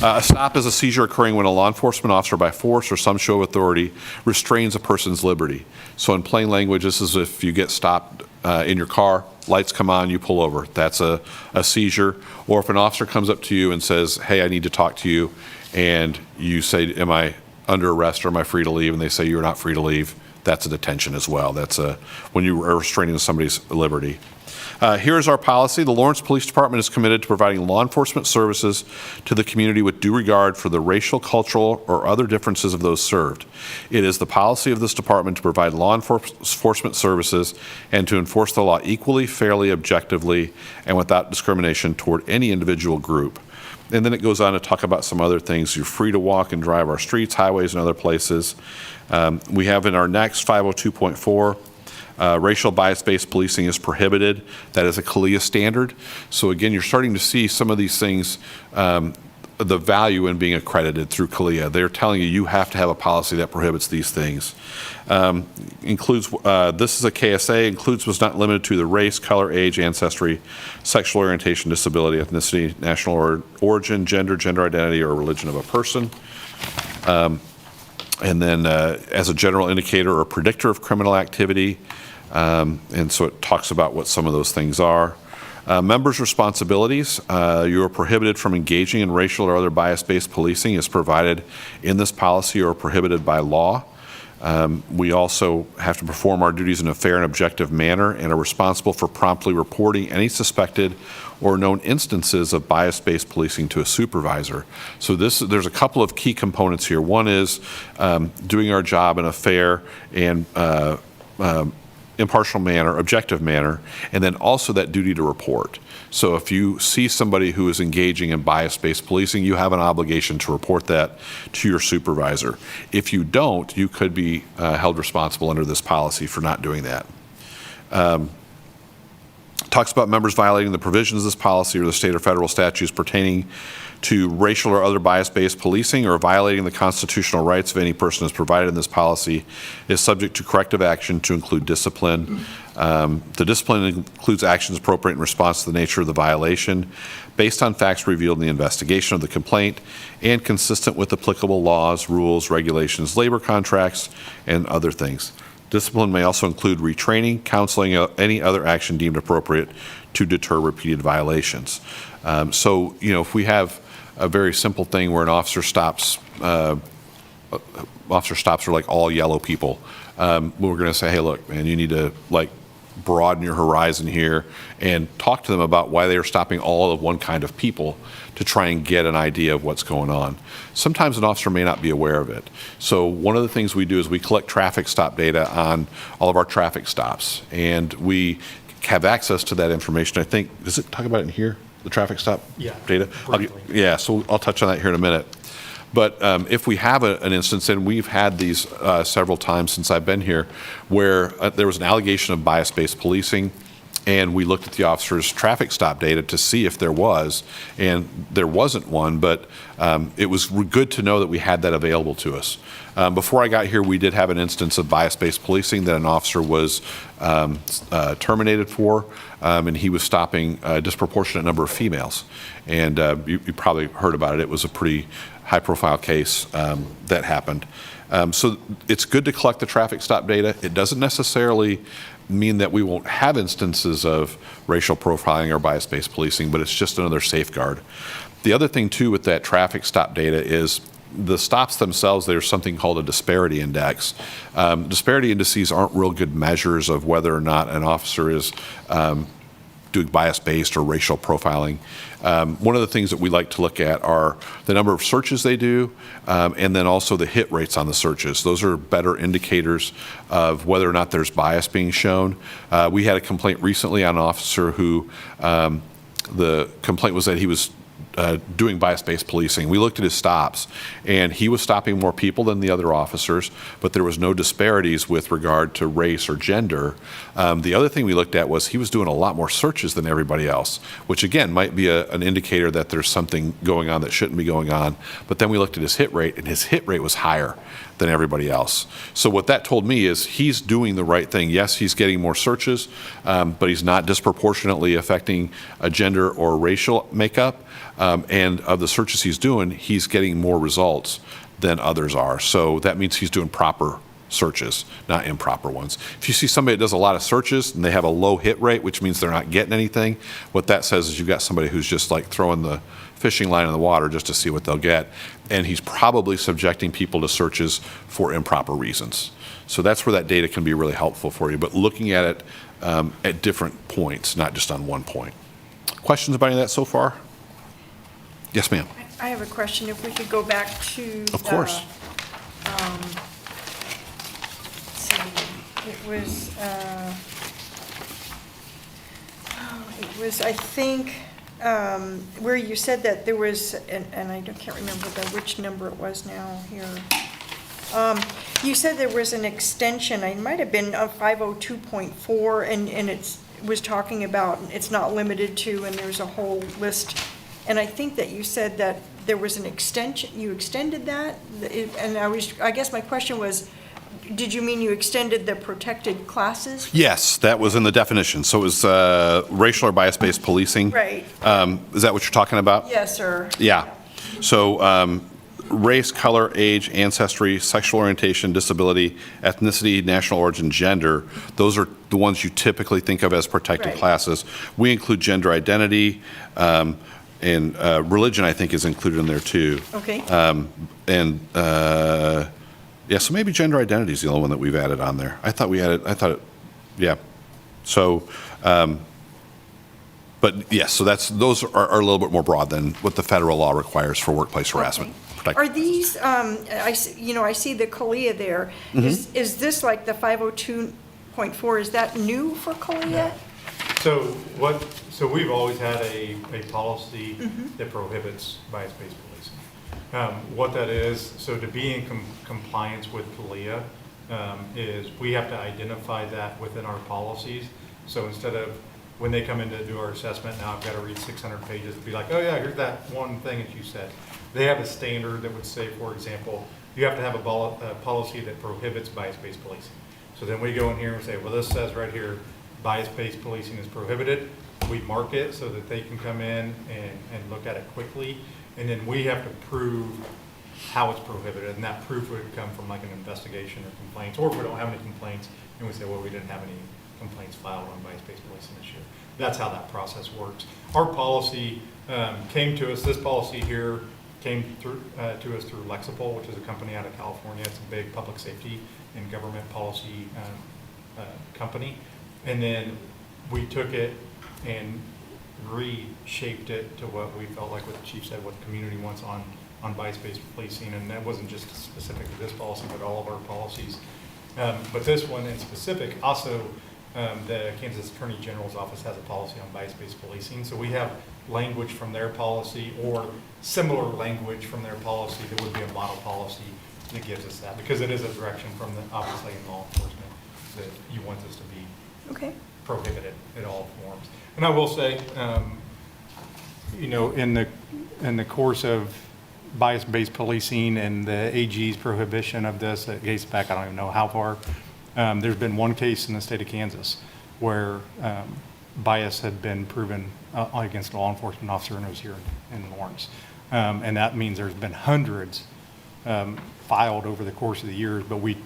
A stop is a seizure occurring when a law enforcement officer by force or some show of authority restrains a person's liberty. So in plain language, this is if you get stopped in your car, lights come on, you pull over. That's a seizure. Or if an officer comes up to you and says, hey, I need to talk to you, and you say, am I under arrest or am I free to leave? And they say you're not free to leave. That's a detention as well. That's when you are restraining somebody's liberty. Here's our policy. The Lawrence Police Department is committed to providing law enforcement services to the community with due regard for the racial, cultural, or other differences of those served. It is the policy of this department to provide law enforcement services and to enforce the law equally, fairly, objectively, and without discrimination toward any individual group. And then it goes on to talk about some other things. You're free to walk and drive our streets, highways, and other places. We have in our next 502.4, racial bias-based policing is prohibited. That is a CALEA standard. So again, you're starting to see some of these things, the value in being accredited through CALEA. They're telling you you have to have a policy that prohibits these things. Includes, this is a KSA, includes but is not limited to the race, color, age, ancestry, sexual orientation, disability, ethnicity, national origin, gender identity, or religion of a person. And then as a general indicator or predictor of criminal activity. And so it talks about what some of those things are. Members' responsibilities. You are prohibited from engaging in racial or other bias-based policing as provided in this policy or prohibited by law. We also have to perform our duties in a fair and objective manner and are responsible for promptly reporting any suspected or known instances of bias-based policing to a supervisor. So there's a couple of key components here. One is doing our job in a fair and impartial manner, objective manner, and then also that duty to report. So if you see somebody who is engaging in bias-based policing, you have an obligation to report that to your supervisor. If you don't, you could be held responsible under this policy for not doing that. talks about members violating the provisions of this policy or the state or federal statutes pertaining to racial or other bias-based policing or violating the constitutional rights of any person as provided in this policy is subject to corrective action to include discipline. The discipline includes actions appropriate in response to the nature of the violation based on facts revealed in the investigation of the complaint and consistent with applicable laws, rules, regulations, labor contracts, and other things. Discipline may also include retraining, counseling, any other action deemed appropriate to deter repeated violations. So, you know, if we have a very simple thing where an officer stops are like all yellow people, we're going to say, hey, look, man, you need to like broaden your horizon here and talk to them about why they are stopping all of one kind of people to try and get an idea of what's going on. Sometimes an officer may not be aware of it. So one of the things we do is we collect traffic stop data on all of our traffic stops, and we have access to that information. I think, does it talk about it in here, the traffic stop data? Yeah, so I'll touch on that here in a minute. But if we have an instance, and we've had these several times since I've been here, where there was an allegation of bias-based policing, and we looked at the officer's traffic stop data to see if there was, and there wasn't one, but it was good to know that we had that available to us. Before I got here, we did have an instance of bias-based policing that an officer was terminated for, and he was stopping a disproportionate number of females. And you probably heard about it. It was a pretty high-profile case that happened. So it's good to collect the traffic stop data. It doesn't necessarily mean that we won't have instances of racial profiling or bias-based policing, but it's just another safeguard. The other thing, too, with that traffic stop data is the stops themselves, there's something called a disparity index. Disparity indices aren't real good measures of whether or not an officer is doing bias-based or racial profiling. One of the things that we like to look at are the number of searches they do, and then also the hit rates on the searches. Those are better indicators of whether or not there's bias being shown. We had a complaint recently on an officer who the complaint was that he was doing bias-based policing. We looked at his stops, and he was stopping more people than the other officers, but there was no disparities with regard to race or gender. The other thing we looked at was he was doing a lot more searches than everybody else, which again might be an indicator that there's something going on that shouldn't be going on. But then we looked at his hit rate, and his hit rate was higher than everybody else. So what that told me is he's doing the right thing. Yes, he's getting more searches, but he's not disproportionately affecting a gender or racial makeup. And of the searches he's doing, he's getting more results than others are. So that means he's doing proper searches, not improper ones. If you see somebody that does a lot of searches and they have a low hit rate, which means they're not getting anything, what that says is you've got somebody who's just like throwing the fishing line in the water just to see what they'll get. And he's probably subjecting people to searches for improper reasons. So that's where that data can be really helpful for you, but looking at it at different points, not just on one point. Questions about any of that so far? Yes, ma'am. I have a question. If we could go back to Of course. let's see, it was, I think, where you said that there was, and I can't remember which number it was now here. You said there was an extension, it might have been 502.4, and it was talking about it's not limited to, and there's a whole list. And I think that you said that there was an extension, you extended that? And I guess my question was, did you mean you extended the protected classes? Yes, that was in the definition. So it was racial or bias-based policing. Right. Is that what you're talking about? Yes, sir. Yeah. So race, color, age, ancestry, sexual orientation, disability, ethnicity, national origin, gender, those are the ones you typically think of as protected Right. classes. We include gender identity, and religion, I think, is included in there too. Okay. Yeah, so maybe gender identity is the only one that we've added on there. I thought yeah. So, but yes, so those are a little bit more broad than what the federal law requires for workplace harassment. Are these, I see the CALEA there. Mm-hmm. Is this like the 502.4, is that new for CALEA? So we've always had a policy that prohibits bias-based policing. What that is, so to be in compliance with CALEA is we have to identify that within our policies. So instead of when they come in to do our assessment, now I've got to read 600 pages to be like, oh yeah, here's that one thing that you said. They have a standard that would say, for example, you have to have a policy that prohibits bias-based policing. So then we go in here and say, well, this says right here, bias-based policing is prohibited. We mark it so that they can come in and look at it quickly. And then we have to prove how it's prohibited. And that proof would come from like an investigation or complaints. Or if we don't have any complaints, and we say, well, we didn't have any complaints filed on bias-based policing this year. That's how that process works. Our policy came to us, this policy here came through, to us through Lexipol, which is a company out of California. It's a big public safety and government policy company. And then we took it and reshaped it to what we felt like what the chief said, what the community wants on bias-based policing. And that wasn't just specific to this policy, but all of our policies. But this one in specific, also the Kansas Attorney General's office has a policy on bias-based policing. So we have language from their policy or similar language from their policy that would be a model policy that gives us that, because it is a direction from the, obviously, in law enforcement that you want this to be prohibited in all forms. And I will say, you know, in the course of bias-based policing and the AG's prohibition of this, that dates back, I don't even know how far, there's been one case in the state of Kansas where bias had been proven against a law enforcement officer, and it was here in Lawrence. And that means there's been hundreds filed over the course of the years, but we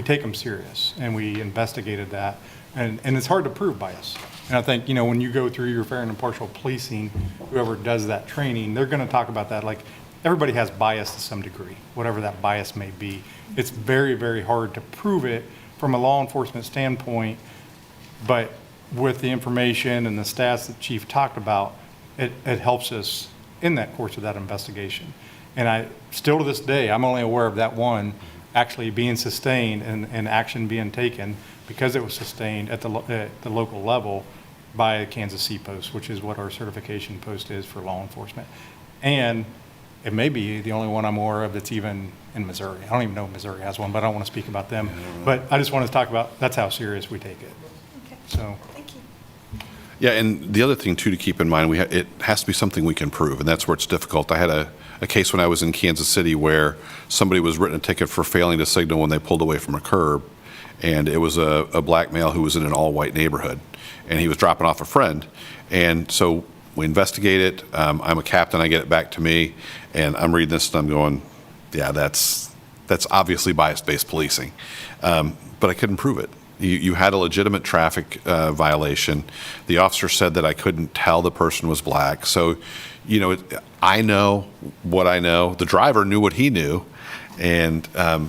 take them serious, and we investigated that. And it's hard to prove bias. And I think, you know, when you go through your fair and impartial policing, whoever does that training, they're going to talk about that. Like, everybody has bias to some degree, whatever that bias may be. It's very, very hard to prove it from a law enforcement standpoint, but with the information and the stats that Chief talked about, it helps us in that course of that investigation. And I still to this day, I'm only aware of that one actually being sustained and action being taken because it was sustained at the local level by Kansas C-Post, which is what our certification post is for law enforcement. And it may be the only one I'm aware of that's even in Missouri. I don't even know if Missouri has one, but I don't want to speak about them. But I just want to talk about, that's how serious we take it. Okay. So. Thank you. Yeah, and the other thing, too, to keep in mind, it has to be something we can prove, and that's where it's difficult. I had a case when I was in Kansas City where somebody was written a ticket for failing to signal when they pulled away from a curb, and it was a black male who was in an all-white neighborhood, and he was dropping off a friend. And so we investigate it. I'm a captain. I get it back to me, and I'm reading this, and I'm going, yeah, that's obviously bias-based policing. But I couldn't prove it. You had a legitimate traffic violation. The officer said that I couldn't tell the person was black. So, you know, I know what I know. The driver knew what he knew. And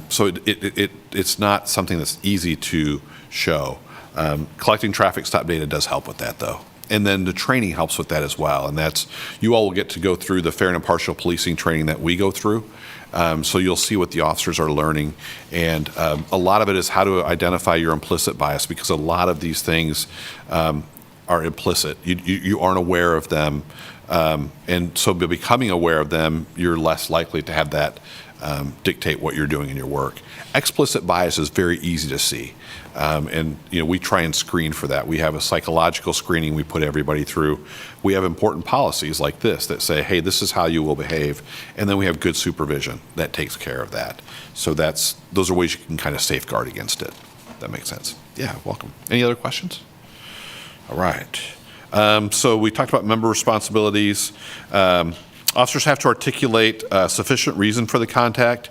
so it's not something that's easy to show. Collecting traffic stop data does help with that, though. And then the training helps with that as well. And that's, you all will get to go through the fair and impartial policing training that we go through. So you'll see what the officers are learning. And a lot of it is how to identify your implicit bias, because a lot of these things are implicit. You aren't aware of them. And so by becoming aware of them, you're less likely to have that dictate what you're doing in your work. Explicit bias is very easy to see. And, you know, we try and screen for that. We have a psychological screening we put everybody through. We have important policies like this that say, hey, this is how you will behave. And then we have good supervision that takes care of that. So those are ways you can kind of safeguard against it. That makes sense. Yeah, welcome. Any other questions? All right. So we talked about member responsibilities. Officers have to articulate sufficient reason for the contact,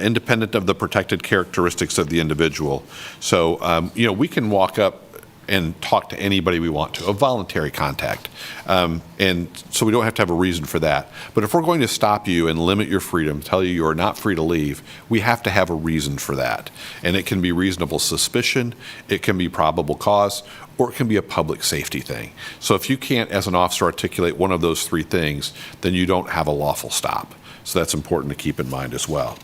independent of the protected characteristics of the individual. So, you know, we can walk up and talk to anybody we want to, a voluntary contact. And so we don't have to have a reason for that. But if we're going to stop you and limit your freedom, tell you you are not free to leave, we have to have a reason for that. And it can be reasonable suspicion, it can be probable cause, or it can be a public safety thing. So if you can't, as an officer, articulate one of those three things, then you don't have a lawful stop. So that's important to keep in mind as well.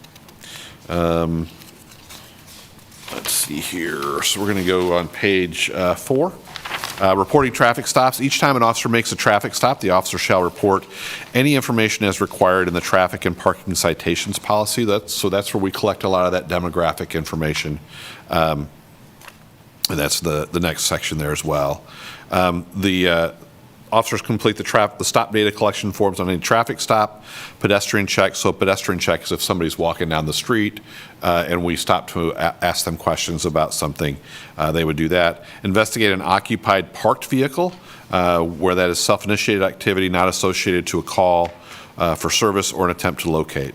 Let's see here. So we're going to go on page 4. Reporting traffic stops. Each time an officer makes a traffic stop, the officer shall report any information as required in the traffic and parking citations policy. So that's where we collect a lot of that demographic information. And that's the next section there as well. The officers complete the stop data collection forms on any traffic stop, pedestrian check. So pedestrian check is if somebody's walking down the street and we stop to ask them questions about something, they would do that. Investigate an occupied parked vehicle where that is self-initiated activity not associated to a call for service or an attempt to locate.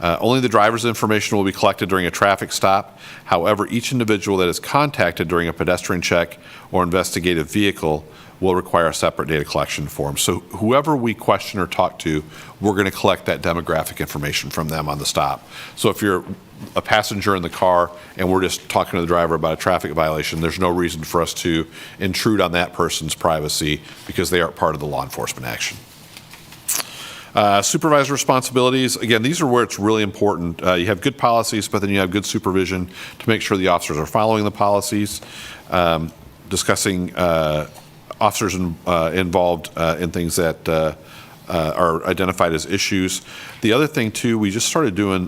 Only the driver's information will be collected during a traffic stop. However, each individual that is contacted during a pedestrian check or investigative vehicle will require a separate data collection form. So whoever we question or talk to, we're going to collect that demographic information from them on the stop. So if you're a passenger in the car and we're just talking to the driver about a traffic violation, there's no reason for us to intrude on that person's privacy because they aren't part of the law enforcement action. Supervisor responsibilities, again, these are where it's really important. You have good policies, but then you have good supervision to make sure the officers are following the policies. Discussing officers involved in things that are identified as issues. The other thing, too, we just started doing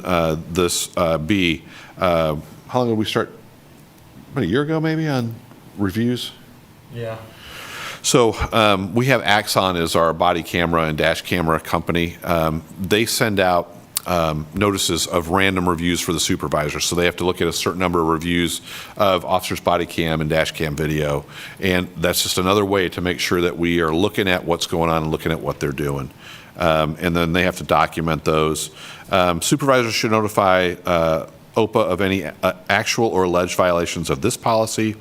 this B. How long did we start? About a year ago, maybe, on reviews? Yeah. So we have Axon as our body camera and dash camera company. They send out notices of random reviews for the supervisors. So they have to look at a certain number of reviews of officers' body cam and dash cam video. And that's just another way to make sure that we are looking at what's going on and looking at what they're doing. And then they have to document those. Supervisors should notify OPA of any actual or alleged violations of this policy,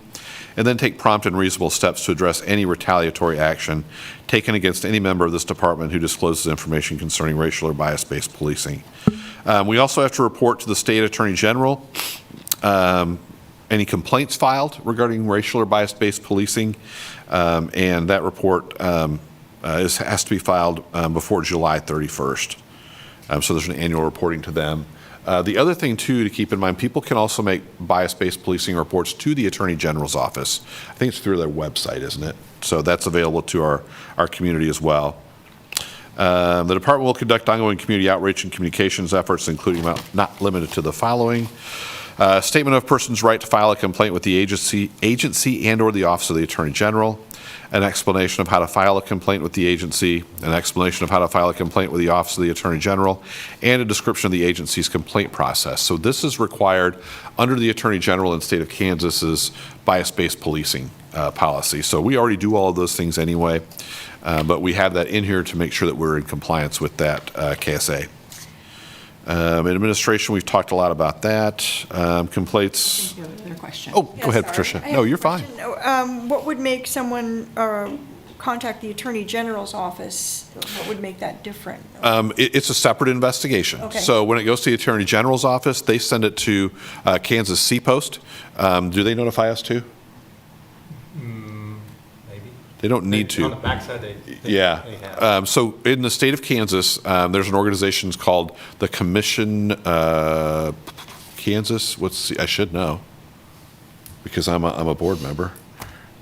and then take prompt and reasonable steps to address any retaliatory action taken against any member of this department who discloses information concerning racial or bias-based policing. We also have to report to the state attorney general any complaints filed regarding racial or bias-based policing, and that report has to be filed before July 31st. So there's an annual reporting to them. The other thing, too, to keep in mind, people can also make bias-based policing reports to the Attorney General's office. I think it's through their website, isn't it? So that's available to our community as well. The department will conduct ongoing community outreach and communications efforts, including not limited to the following. Statement of person's right to file a complaint with the agency and or the Office of the Attorney General. An explanation of how to file a complaint with the agency, an explanation of how to file a complaint with the Office of the Attorney General, and a description of the agency's complaint process. So this is required under the Attorney General in the state of Kansas's bias-based policing policy. So we already do all of those things anyway, but we have that in here to make sure that we're in compliance with that KSA. Administration, we've talked a lot about that. Complaints. Another question. Oh, go ahead, Patricia. No, you're fine. What would make someone contact the Attorney General's office? What would make that different? It's a separate investigation. Okay. So when it goes to the Attorney General's office, they send it to Kansas C-Post. Do they notify us too? Maybe. They don't need to. On the backside, they Yeah. have. So in the state of Kansas, there's an organization called the Commission Kansas. I should know because I'm a board member.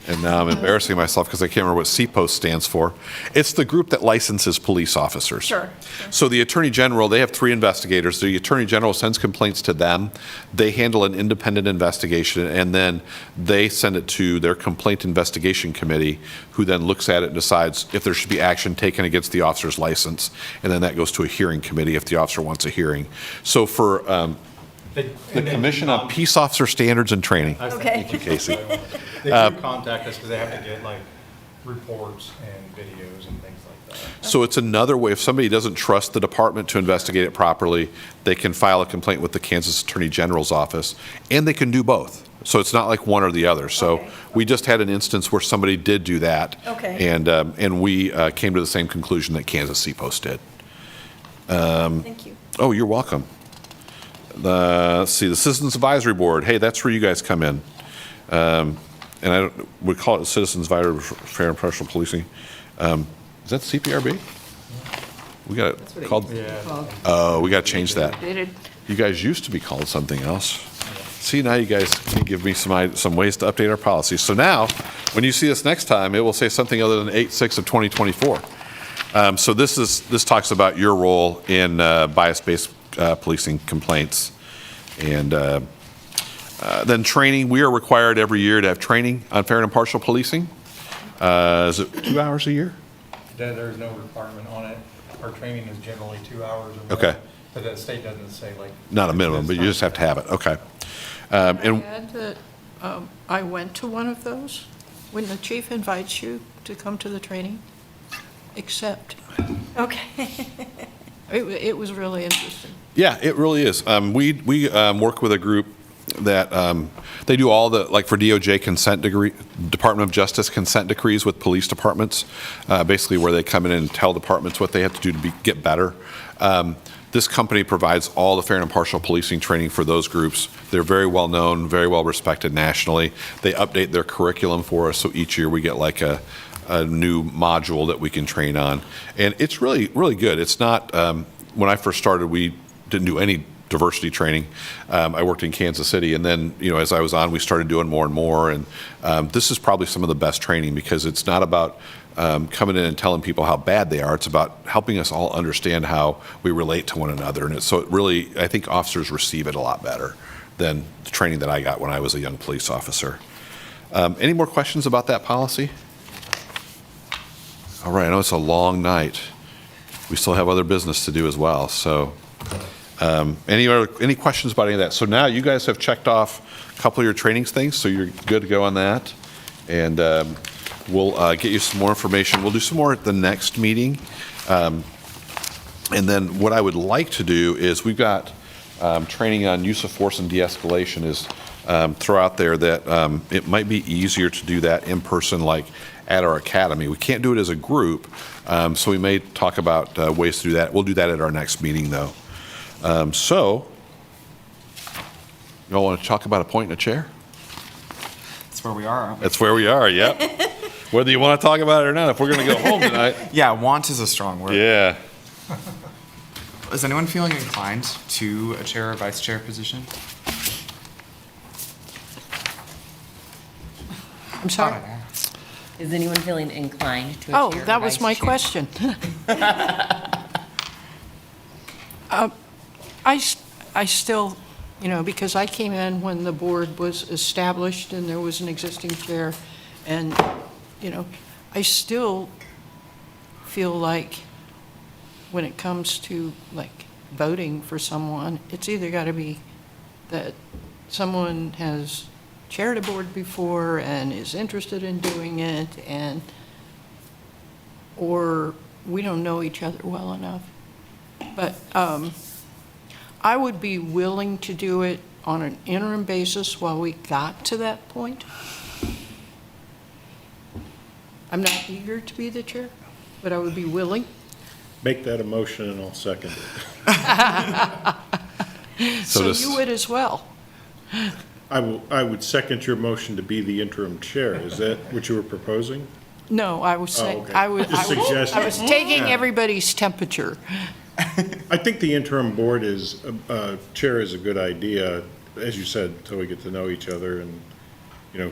And now I'm embarrassing myself because I can't remember what C-Post stands for. It's the group that licenses police officers. Sure. So the Attorney General, they have 3 investigators. The Attorney General sends complaints to them. They handle an independent investigation, and then they send it to their complaint investigation committee, who then looks at it and decides if there should be action taken against the officer's license. And then that goes to a hearing committee if the officer wants a hearing. So for the Commission on Peace Officer Standards and Training. Okay. Thank you, Casey. They do contact us because they have to get like reports and videos and things like that. So it's another way, if somebody doesn't trust the department to investigate it properly, they can file a complaint with the Kansas Attorney General's office, and they can do both. So it's not like one or the other. So Okay. we just had an instance where somebody did do that. Okay. And we came to the same conclusion that Kansas C-Post did. Thank you. Oh, you're welcome. Let's see, the Citizens Advisory Board. Hey, that's where you guys come in. And we call it Citizens Advisory for Fair and Impartial Policing. Is that CPRB? We got That's it what it called. used to be called. Oh, we got to change that. Updated. You guys used to be called something else. See, now you guys can give me some ways to update our policies. So now, when you see this next time, it will say something other than 8/6 of 2024. So this talks about your role in bias-based policing complaints. And then training, we are required every year to have training on fair and impartial policing. Is it 2 hours a year? There's no requirement on it. Our training is generally 2 hours or more. Okay. But the state doesn't say like. Not a minimum, but you just have to have it, okay. And Add that I went to one of those. When the chief invites you to come to the training, accept. Okay. It was really interesting. yeah, it really is. We work with a group that they do all the, like for DOJ consent decree, Department of Justice consent decrees with police departments, basically where they come in and tell departments what they have to do to get better. This company provides all the fair and impartial policing training for those groups. They're very well known, very well respected nationally. They update their curriculum for us, so each year we get like a new module that we can train on. And it's really, really good. It's not, when I first started, we didn't do any diversity training. I worked in Kansas City, and then, as I was on, we started doing more and more. And this is probably some of the best training because it's not about coming in and telling people how bad they are. It's about helping us all understand how we relate to one another. And so it really, I think officers receive it a lot better than the training that I got when I was a young police officer. Any more questions about that policy? All right, I know it's a long night. We still have other business to do as well. So any questions about any of that? So now you guys have checked off a couple of your trainings things, so you're good to go on that. And we'll get you some more information. We'll do some more at the next meeting. And then what I would like to do is we've got training on use of force and de-escalation is throw out there that it might be easier to do that in person, like at our academy. We can't do it as a group, so we may talk about ways to do that. We'll do that at our next meeting, though. So, you all want to talk about appointing a chair? That's where we are, aren't we? That's where we are, yep. Whether you want to talk about it or not, if we're going to go home tonight. Yeah, want is a strong word. Yeah. Is anyone feeling inclined to a chair or vice chair position? I'm sorry? Is anyone feeling inclined to a Oh, chair or that was vice my chair? question. I still, because I came in when the board was established and there was an existing chair, and, I still feel like when it comes to, like, voting for someone, it's either got to be that someone has chaired a board before and is interested in doing it, or we don't know each other well enough. But I would be willing to do it on an interim basis while we got to that point. I'm not eager to be the chair, but I would be willing. Make that a motion and I'll second it. So does- you would as well. I would second your motion to be the interim chair. Is that what you were proposing? No, I was saying, okay. I was Suggestion. taking Yeah. everybody's temperature. I think the interim board chair is a good idea, as you said, until we get to know each other and,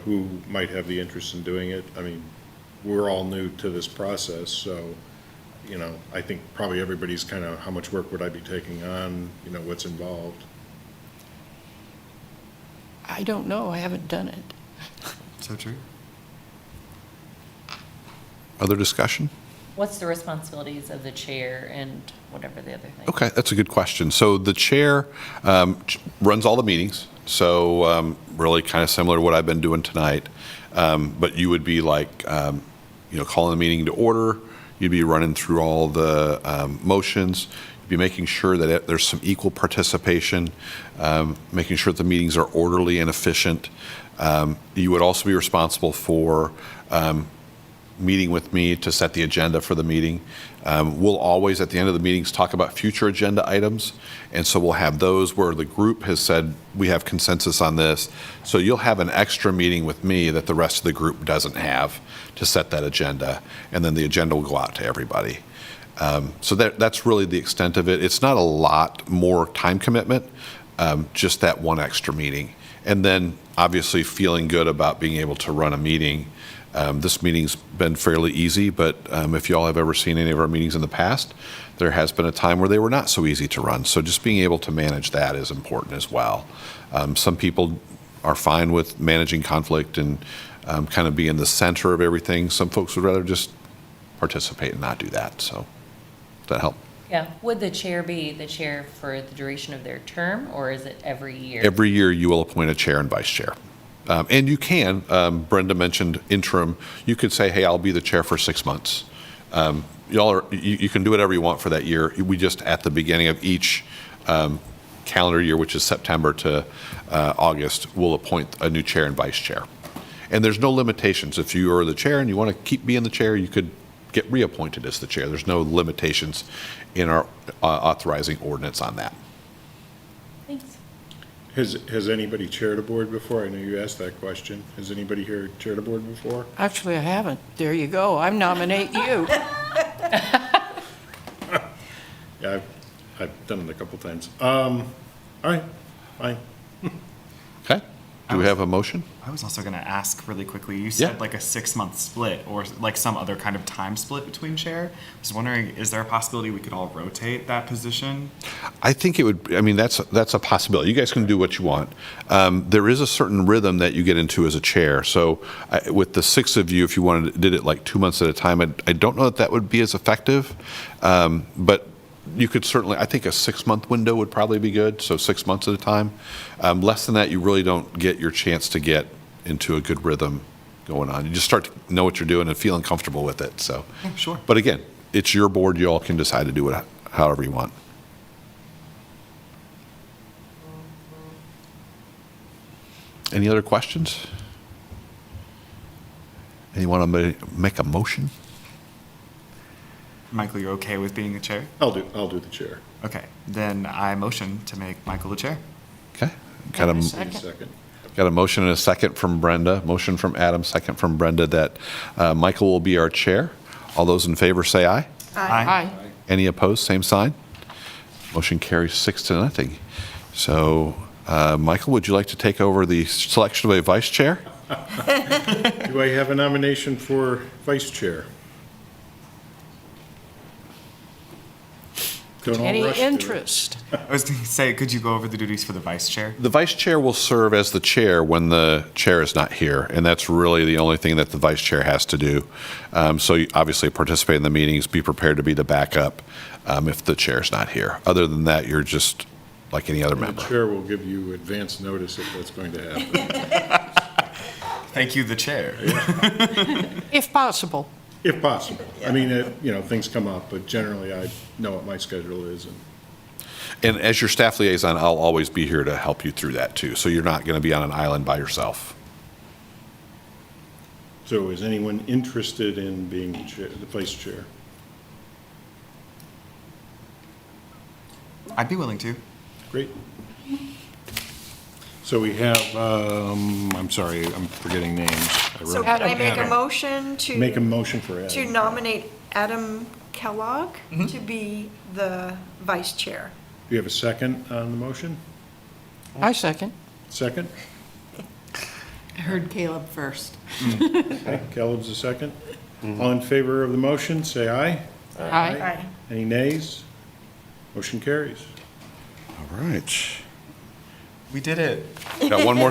who might have the interest in doing it. I mean, we're all new to this process, so, I think probably everybody's kind of, how much work would I be taking on, what's involved. I don't know, I haven't done it. So true. Other discussion? What's the responsibilities of the chair and whatever the other thing? Okay, that's a good question. So the chair runs all the meetings, so really kind of similar to what I've been doing tonight. But you would be like, calling the meeting to order. You'd be running through all the motions. You'd be making sure that there's some equal participation, making sure that the meetings are orderly and efficient. You would also be responsible for meeting with me to set the agenda for the meeting. We'll always, at the end of the meetings, talk about future agenda items. And so we'll have those where the group has said, we have consensus on this. So you'll have an extra meeting with me that the rest of the group doesn't have to set that agenda. And then the agenda will go out to everybody. So that's really the extent of it. It's not a lot more time commitment, just that one extra meeting. And then obviously feeling good about being able to run a meeting. This meeting's been fairly easy, but if you all have ever seen any of our meetings in the past, there has been a time where they were not so easy to run. So just being able to manage that is important as well. Some people are fine with managing conflict and kind of be in the center of everything. Some folks would rather just participate and not do that, so does that help? Yeah, would the chair be the chair for the duration of their term, or is it every year? Every year, you will appoint a chair and vice chair. And you can, Brenda mentioned interim, you could say, hey, I'll be the chair for 6 months. You can do whatever you want for that year. We just, at the beginning of each calendar year, which is September to August, will appoint a new chair and vice chair. And there's no limitations. If you are the chair and you want to keep being the chair, you could get reappointed as the chair. There's no limitations in our authorizing ordinance on that. Thanks. Has anybody chaired a board before? I know you asked that question. Has anybody here chaired a board before? Actually, I haven't. There you go. I nominate you. Yeah, I've done it a couple times. All right, fine. Okay? Do we have a motion? I was also going to ask really quickly, you Yeah. said like a 6-month split or like some other kind of time split between chair. I was wondering, is there a possibility we could all rotate that position? I think it would, I mean, that's a possibility. You guys can do what you want. There is a certain rhythm that you get into as a chair. So with the 6 of you, if you did it like 2 months at a time, I don't know that would be as effective. But you could certainly, I think a 6-month window would probably be good, so 6 months at a time. Less than that, you really don't get your chance to get into a good rhythm going on. You just start to know what you're doing and feeling comfortable with it, so. Yeah, sure. But again, it's your board, you all can decide to do it however you want. Any other questions? Anyone want to make a motion? Michael, you're okay with being the chair? I'll do the chair. Okay, then I motion to make Michael the chair. Okay. Got And a a, second. Second. got a motion and a second from Brenda, motion from Adam, second from Brenda, that Michael will be our chair. All those in favor say aye. Aye. Any opposed, same sign. Motion carries 6-0. So, Michael, would you like to take over the selection of a vice chair? Do I have a nomination for vice chair? Don't all Any rush to it. interest? I was going to say, could you go over the duties for the vice chair? The vice chair will serve as the chair when the chair is not here, and that's really the only thing that the vice chair has to do. So you obviously participate in the meetings, be prepared to be the backup if the chair's not here. Other than that, you're just like any other The member. chair will give you advance notice if that's going to happen, Thank you, the chair. If possible. if possible. I mean, things come up, but generally I know what my schedule is. And as your staff liaison, I'll always be here to help you through that too. So you're not going to be on an island by yourself. So is anyone interested in being the vice chair? I'd be willing to. Great. So we have, I'm sorry, I'm forgetting names. I So wrote- can I make a motion Make a to motion for Adam. nominate Adam Kellogg to be the vice chair? Do you have a second on the motion? I second. Second? I heard Caleb first. Okay, Caleb's a second. All in favor of the motion, say aye. Aye. Aye. Any nays? Motion carries. All right. We did it. Got one more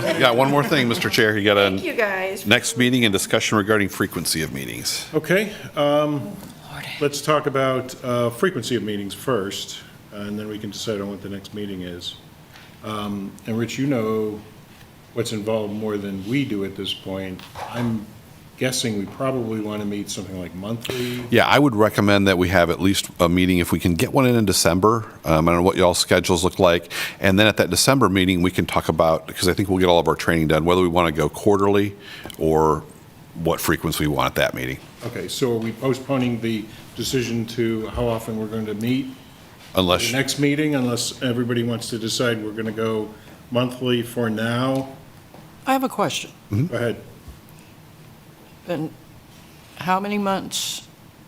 thing, Mr. Chair. You got Thank a you, guys. next meeting and discussion regarding frequency of meetings. Okay, let's talk about frequency of meetings first, and then we can decide on what the next meeting is. And Rich, you know what's involved more than we do at this point. I'm guessing we probably want to meet something like monthly. Yeah, I would recommend that we have at least a meeting, if we can get one in December. I don't know what y'all's schedules look like. And then at that December meeting, we can talk about, because I think we'll get all of our training done, whether we want to go quarterly or what frequency we want at that meeting. Okay, so are we postponing the decision to how often we're going to meet? Unless, The next meeting, unless everybody wants to decide we're going to go monthly for now? I have a question. Go ahead. Been how many months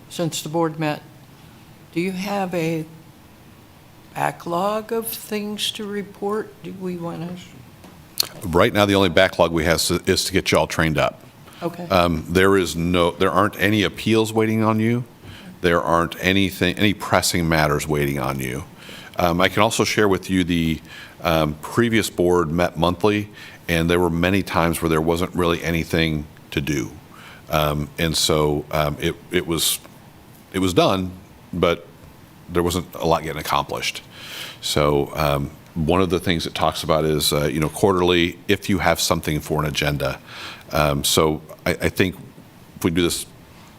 since the board met? Do you have a backlog of things to report? Do we want to? right now, the only backlog we have is to get y'all trained up. Okay. There aren't any appeals waiting on you. There aren't any pressing matters waiting on you. I can also share with you the previous board met monthly, and there were many times where there wasn't really anything to do. And so it was done, but there wasn't a lot getting accomplished. So one of the things it talks about is, quarterly, if you have something for an agenda. So I think if we do this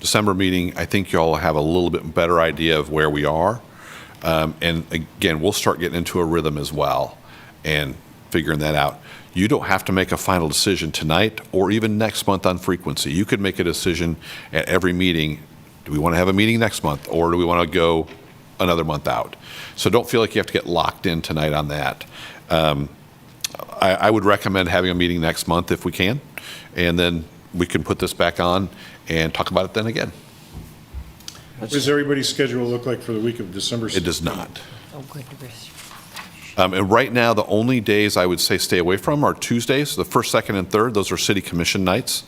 December meeting, I think y'all have a little bit better idea of where we are. And again, we'll start getting into a rhythm as well and figuring that out. You don't have to make a final decision tonight or even next month on frequency. You could make a decision at every meeting. Do we want to have a meeting next month, or do we want to go another month out? So don't feel like you have to get locked in tonight on that. I would recommend having a meeting next month if we can, and then we can put this back on and talk about it then again. What does everybody's schedule look like for the week of December 16th? It does not. Oh, goodness. And right now, the only days I would say stay away from are Tuesdays, the first, second, and third. Those are city commission nights.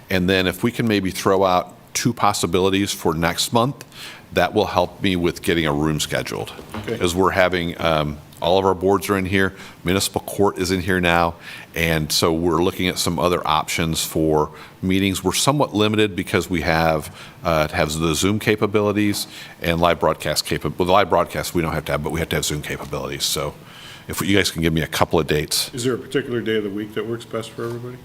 And then if we can maybe throw out 2 possibilities for next month, that will help me with getting a room scheduled. Okay. Because we're having, all of our boards are in here, municipal court is in here now, and so we're looking at some other options for meetings. We're somewhat limited because we have the Zoom capabilities and live broadcast well, the live broadcast we don't have to have, but we have to have Zoom capabilities. So if you guys can give me a couple of dates. Is there a particular day of the week that works best for everybody?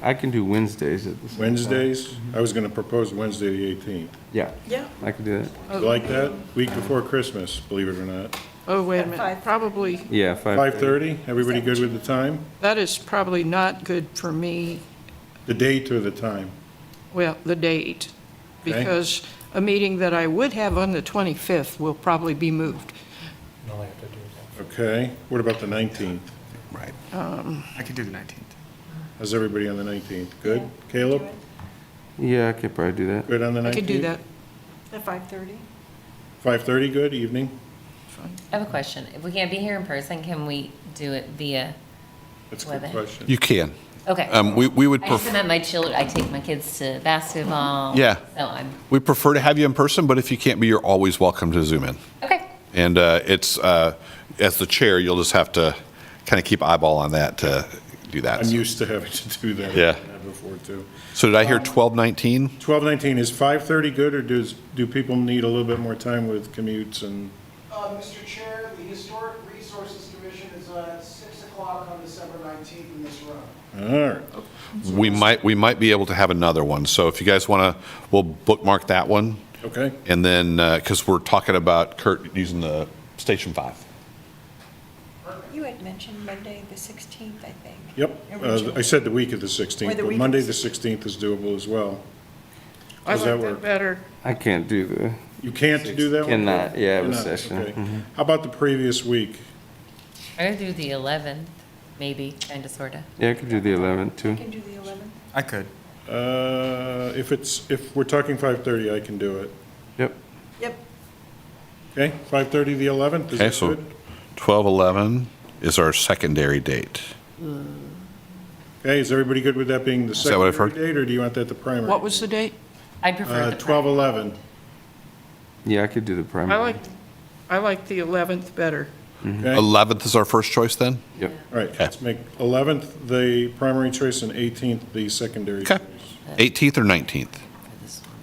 I can do Wednesdays at the same time. Wednesdays? I was going to propose Wednesday, the 18th. Yeah, Yeah. I can do that. You like that? Week before Christmas, believe it or not. Oh, wait a At minute, 5. probably, Yeah, 5:30? Everybody good with the time? that is probably not good for me, The date or the time? well, the date, Okay. because a meeting that I would have on the 25th will probably be moved. You only have to do that. Okay. What about the 19th? Right. I could do the 19th. How's everybody on the 19th? Good? Caleb? Yeah, I could probably do that. Good on the 19th? I could do that. At 5:30? 5:30, good, evening? I have a question. If we can't be here in person, can we do it via? That's a good Weather. question. You can. Okay. We would I just prefer. meant my children, I take my kids to basketball. Yeah. So I'm, We prefer to have you in person, but if you can't be, you're always welcome to Zoom in. okay. And it's, as the chair, you'll just have to kind of keep eyeball on that to do that. I'm used to having to do that. Yeah. I've done that before, too. So did I hear 12:19? 12:19, is 5:30 good, or do people need a little bit more time with commutes and? Mr. Chair, the Historic Resources Commission is at 6 o'clock on December 19th in this room. All right, We might be able to have another one. So if you guys want to, we'll bookmark that one. okay. And then, because we're talking about Kurt using the Station 5. You had mentioned Monday, the 16th, I think. Yep, I said the week of the 16th, Or the but week of Monday, the the 16th is doable as well. I How's that like work? that better. I can't do the, You can't do that one? Cannot, yeah, I have a Cannot, session. okay. How about the previous week? I could do the 11th, maybe, kind of, sort of. yeah, I could do the 11th too. I can do the 11th. I could. If we're talking 5:30, I can do it. Yep. Yep. Okay, 5:30, the 11th, is Okay, that so good? 12/11 is our secondary date. Okay, is everybody good with that being the that what I've secondary heard? date, or do you want that the primary? What was the date? I'd prefer the. 12/11. Yeah, I could do the primary. I like the 11th better. Okay, 11th is our first choice then? Yep. all right, let's make 11th the primary choice and 18th the secondary Okay. choice. 18th or 19th?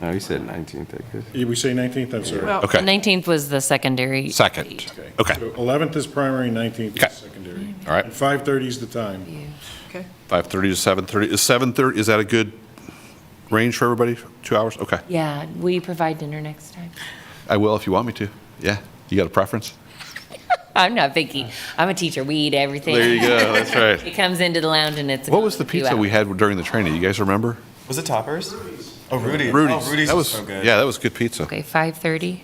No, you said 19th, I guess. Did we say 19th? I'm sorry. Well, The Okay, 19th was the secondary. second. date. Okay, So 11th is primary, 19th Okay. is secondary. all right. And 5:30 is the time. okay. 5:30 to 7:30. Is 7:30, is that a good range for everybody? 2 hours? Okay. Yeah, will you provide dinner next time? I will if you want me to. Yeah. You got a preference? I'm not picky. I'm a teacher. We eat everything. There you go. That's right. It comes into the lounge and it's. What was the gone in 2 pizza we hours. had during the training? You guys remember? Was it Toppers? Oh, Rudy's. Rudy's. Oh, Rudy's That was so good. Yeah, that was good pizza. Okay, 5:30,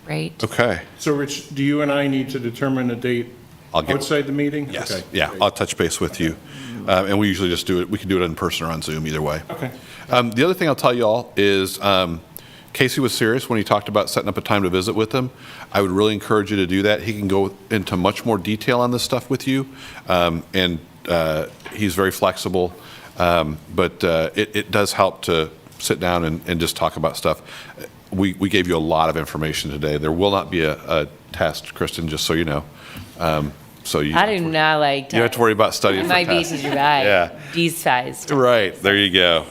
right? Okay. So Rich, do you and I need to determine a date I'll get- outside the meeting? Yes. Okay. Yeah, I'll touch base with you. And we usually just do it, we can do it in person or on Zoom, either way. Okay. The other thing I'll tell you all is Casey was serious when he talked about setting up a time to visit with him. I would really encourage you to do that. He can go into much more detail on this stuff with you. And he's very flexible. But it does help to sit down and just talk about stuff. We gave you a lot of information today. There will not be a test, Kristen, just so you know. So you. I do not like You have to worry about studying for my tests. teacher, right? Yeah. Despised. Right, there you go.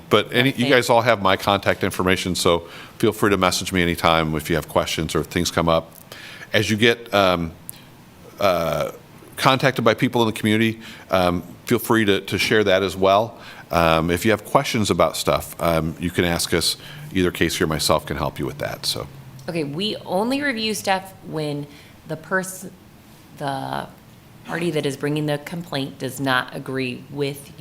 But you Okay. guys all have my contact information, so feel free to message me anytime if you have questions or if things come up. As you get contacted by people in the community, feel free to share that as well. If you have questions about stuff, you can ask us. Either Casey or myself can help you with that, so. Okay, we only review stuff when the party that is bringing the complaint does not agree with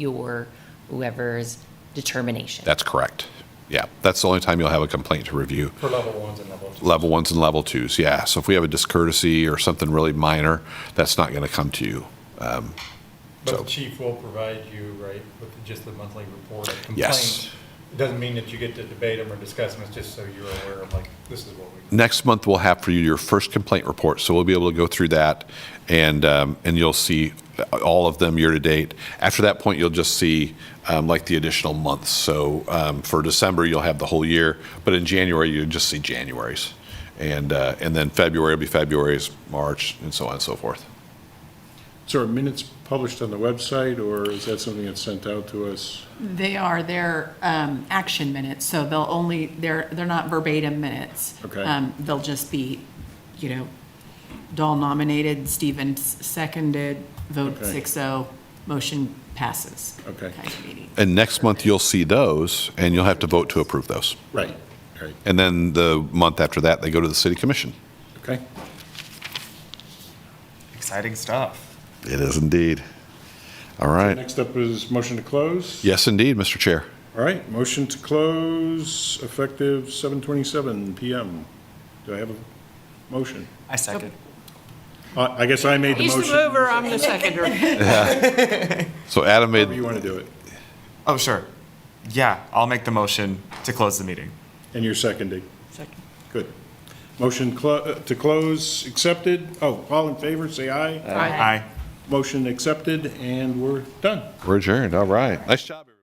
whoever's determination. That's correct. Yeah, that's the only time you'll have a complaint to review. For level 1s and level 2s. Level 1s and level 2s, yeah. So if we have a discourtesy or something really minor, that's not going to come to you. But So- the chief will provide you, right, with just the monthly report of complaints. Yes. It doesn't mean that you get to debate them or discuss them, it's just so you're aware of, like, this is what we. Next month, we'll have for you your first complaint report, so we'll be able to go through that, and you'll see all of them year-to-date. After that point, you'll just see like the additional months. So for December, you'll have the whole year, but in January, you'll just see January's. And then February will be February's, March, and so on and so forth. So are minutes published on the website, or is that something that's sent out to us? They're action minutes, so they're not verbatim minutes. Okay. They'll just be, Dahl nominated, Stevens seconded, vote Okay. 6-0, motion passes. Okay. Kind of meeting. And next month, you'll see those, and you'll have to vote to approve those. Right, right, And then the month after that, they go to the city commission. okay. Exciting stuff. It is indeed. All right. Next up is motion to close. Yes, indeed, Mr. Chair. All right, motion to close effective 7:27 PM. Do I have a motion? I second. I guess I made the He's the motion. mover, I'm the seconder. So Adam However made, you want to do it. Oh, sure. Yeah, I'll make the motion to close the meeting. And you're seconding. Second. Good. Motion to close accepted. Oh, all in favor, say aye. Aye. Motion accepted, and we're done. we're adjourned. All right. Nice job, everybody.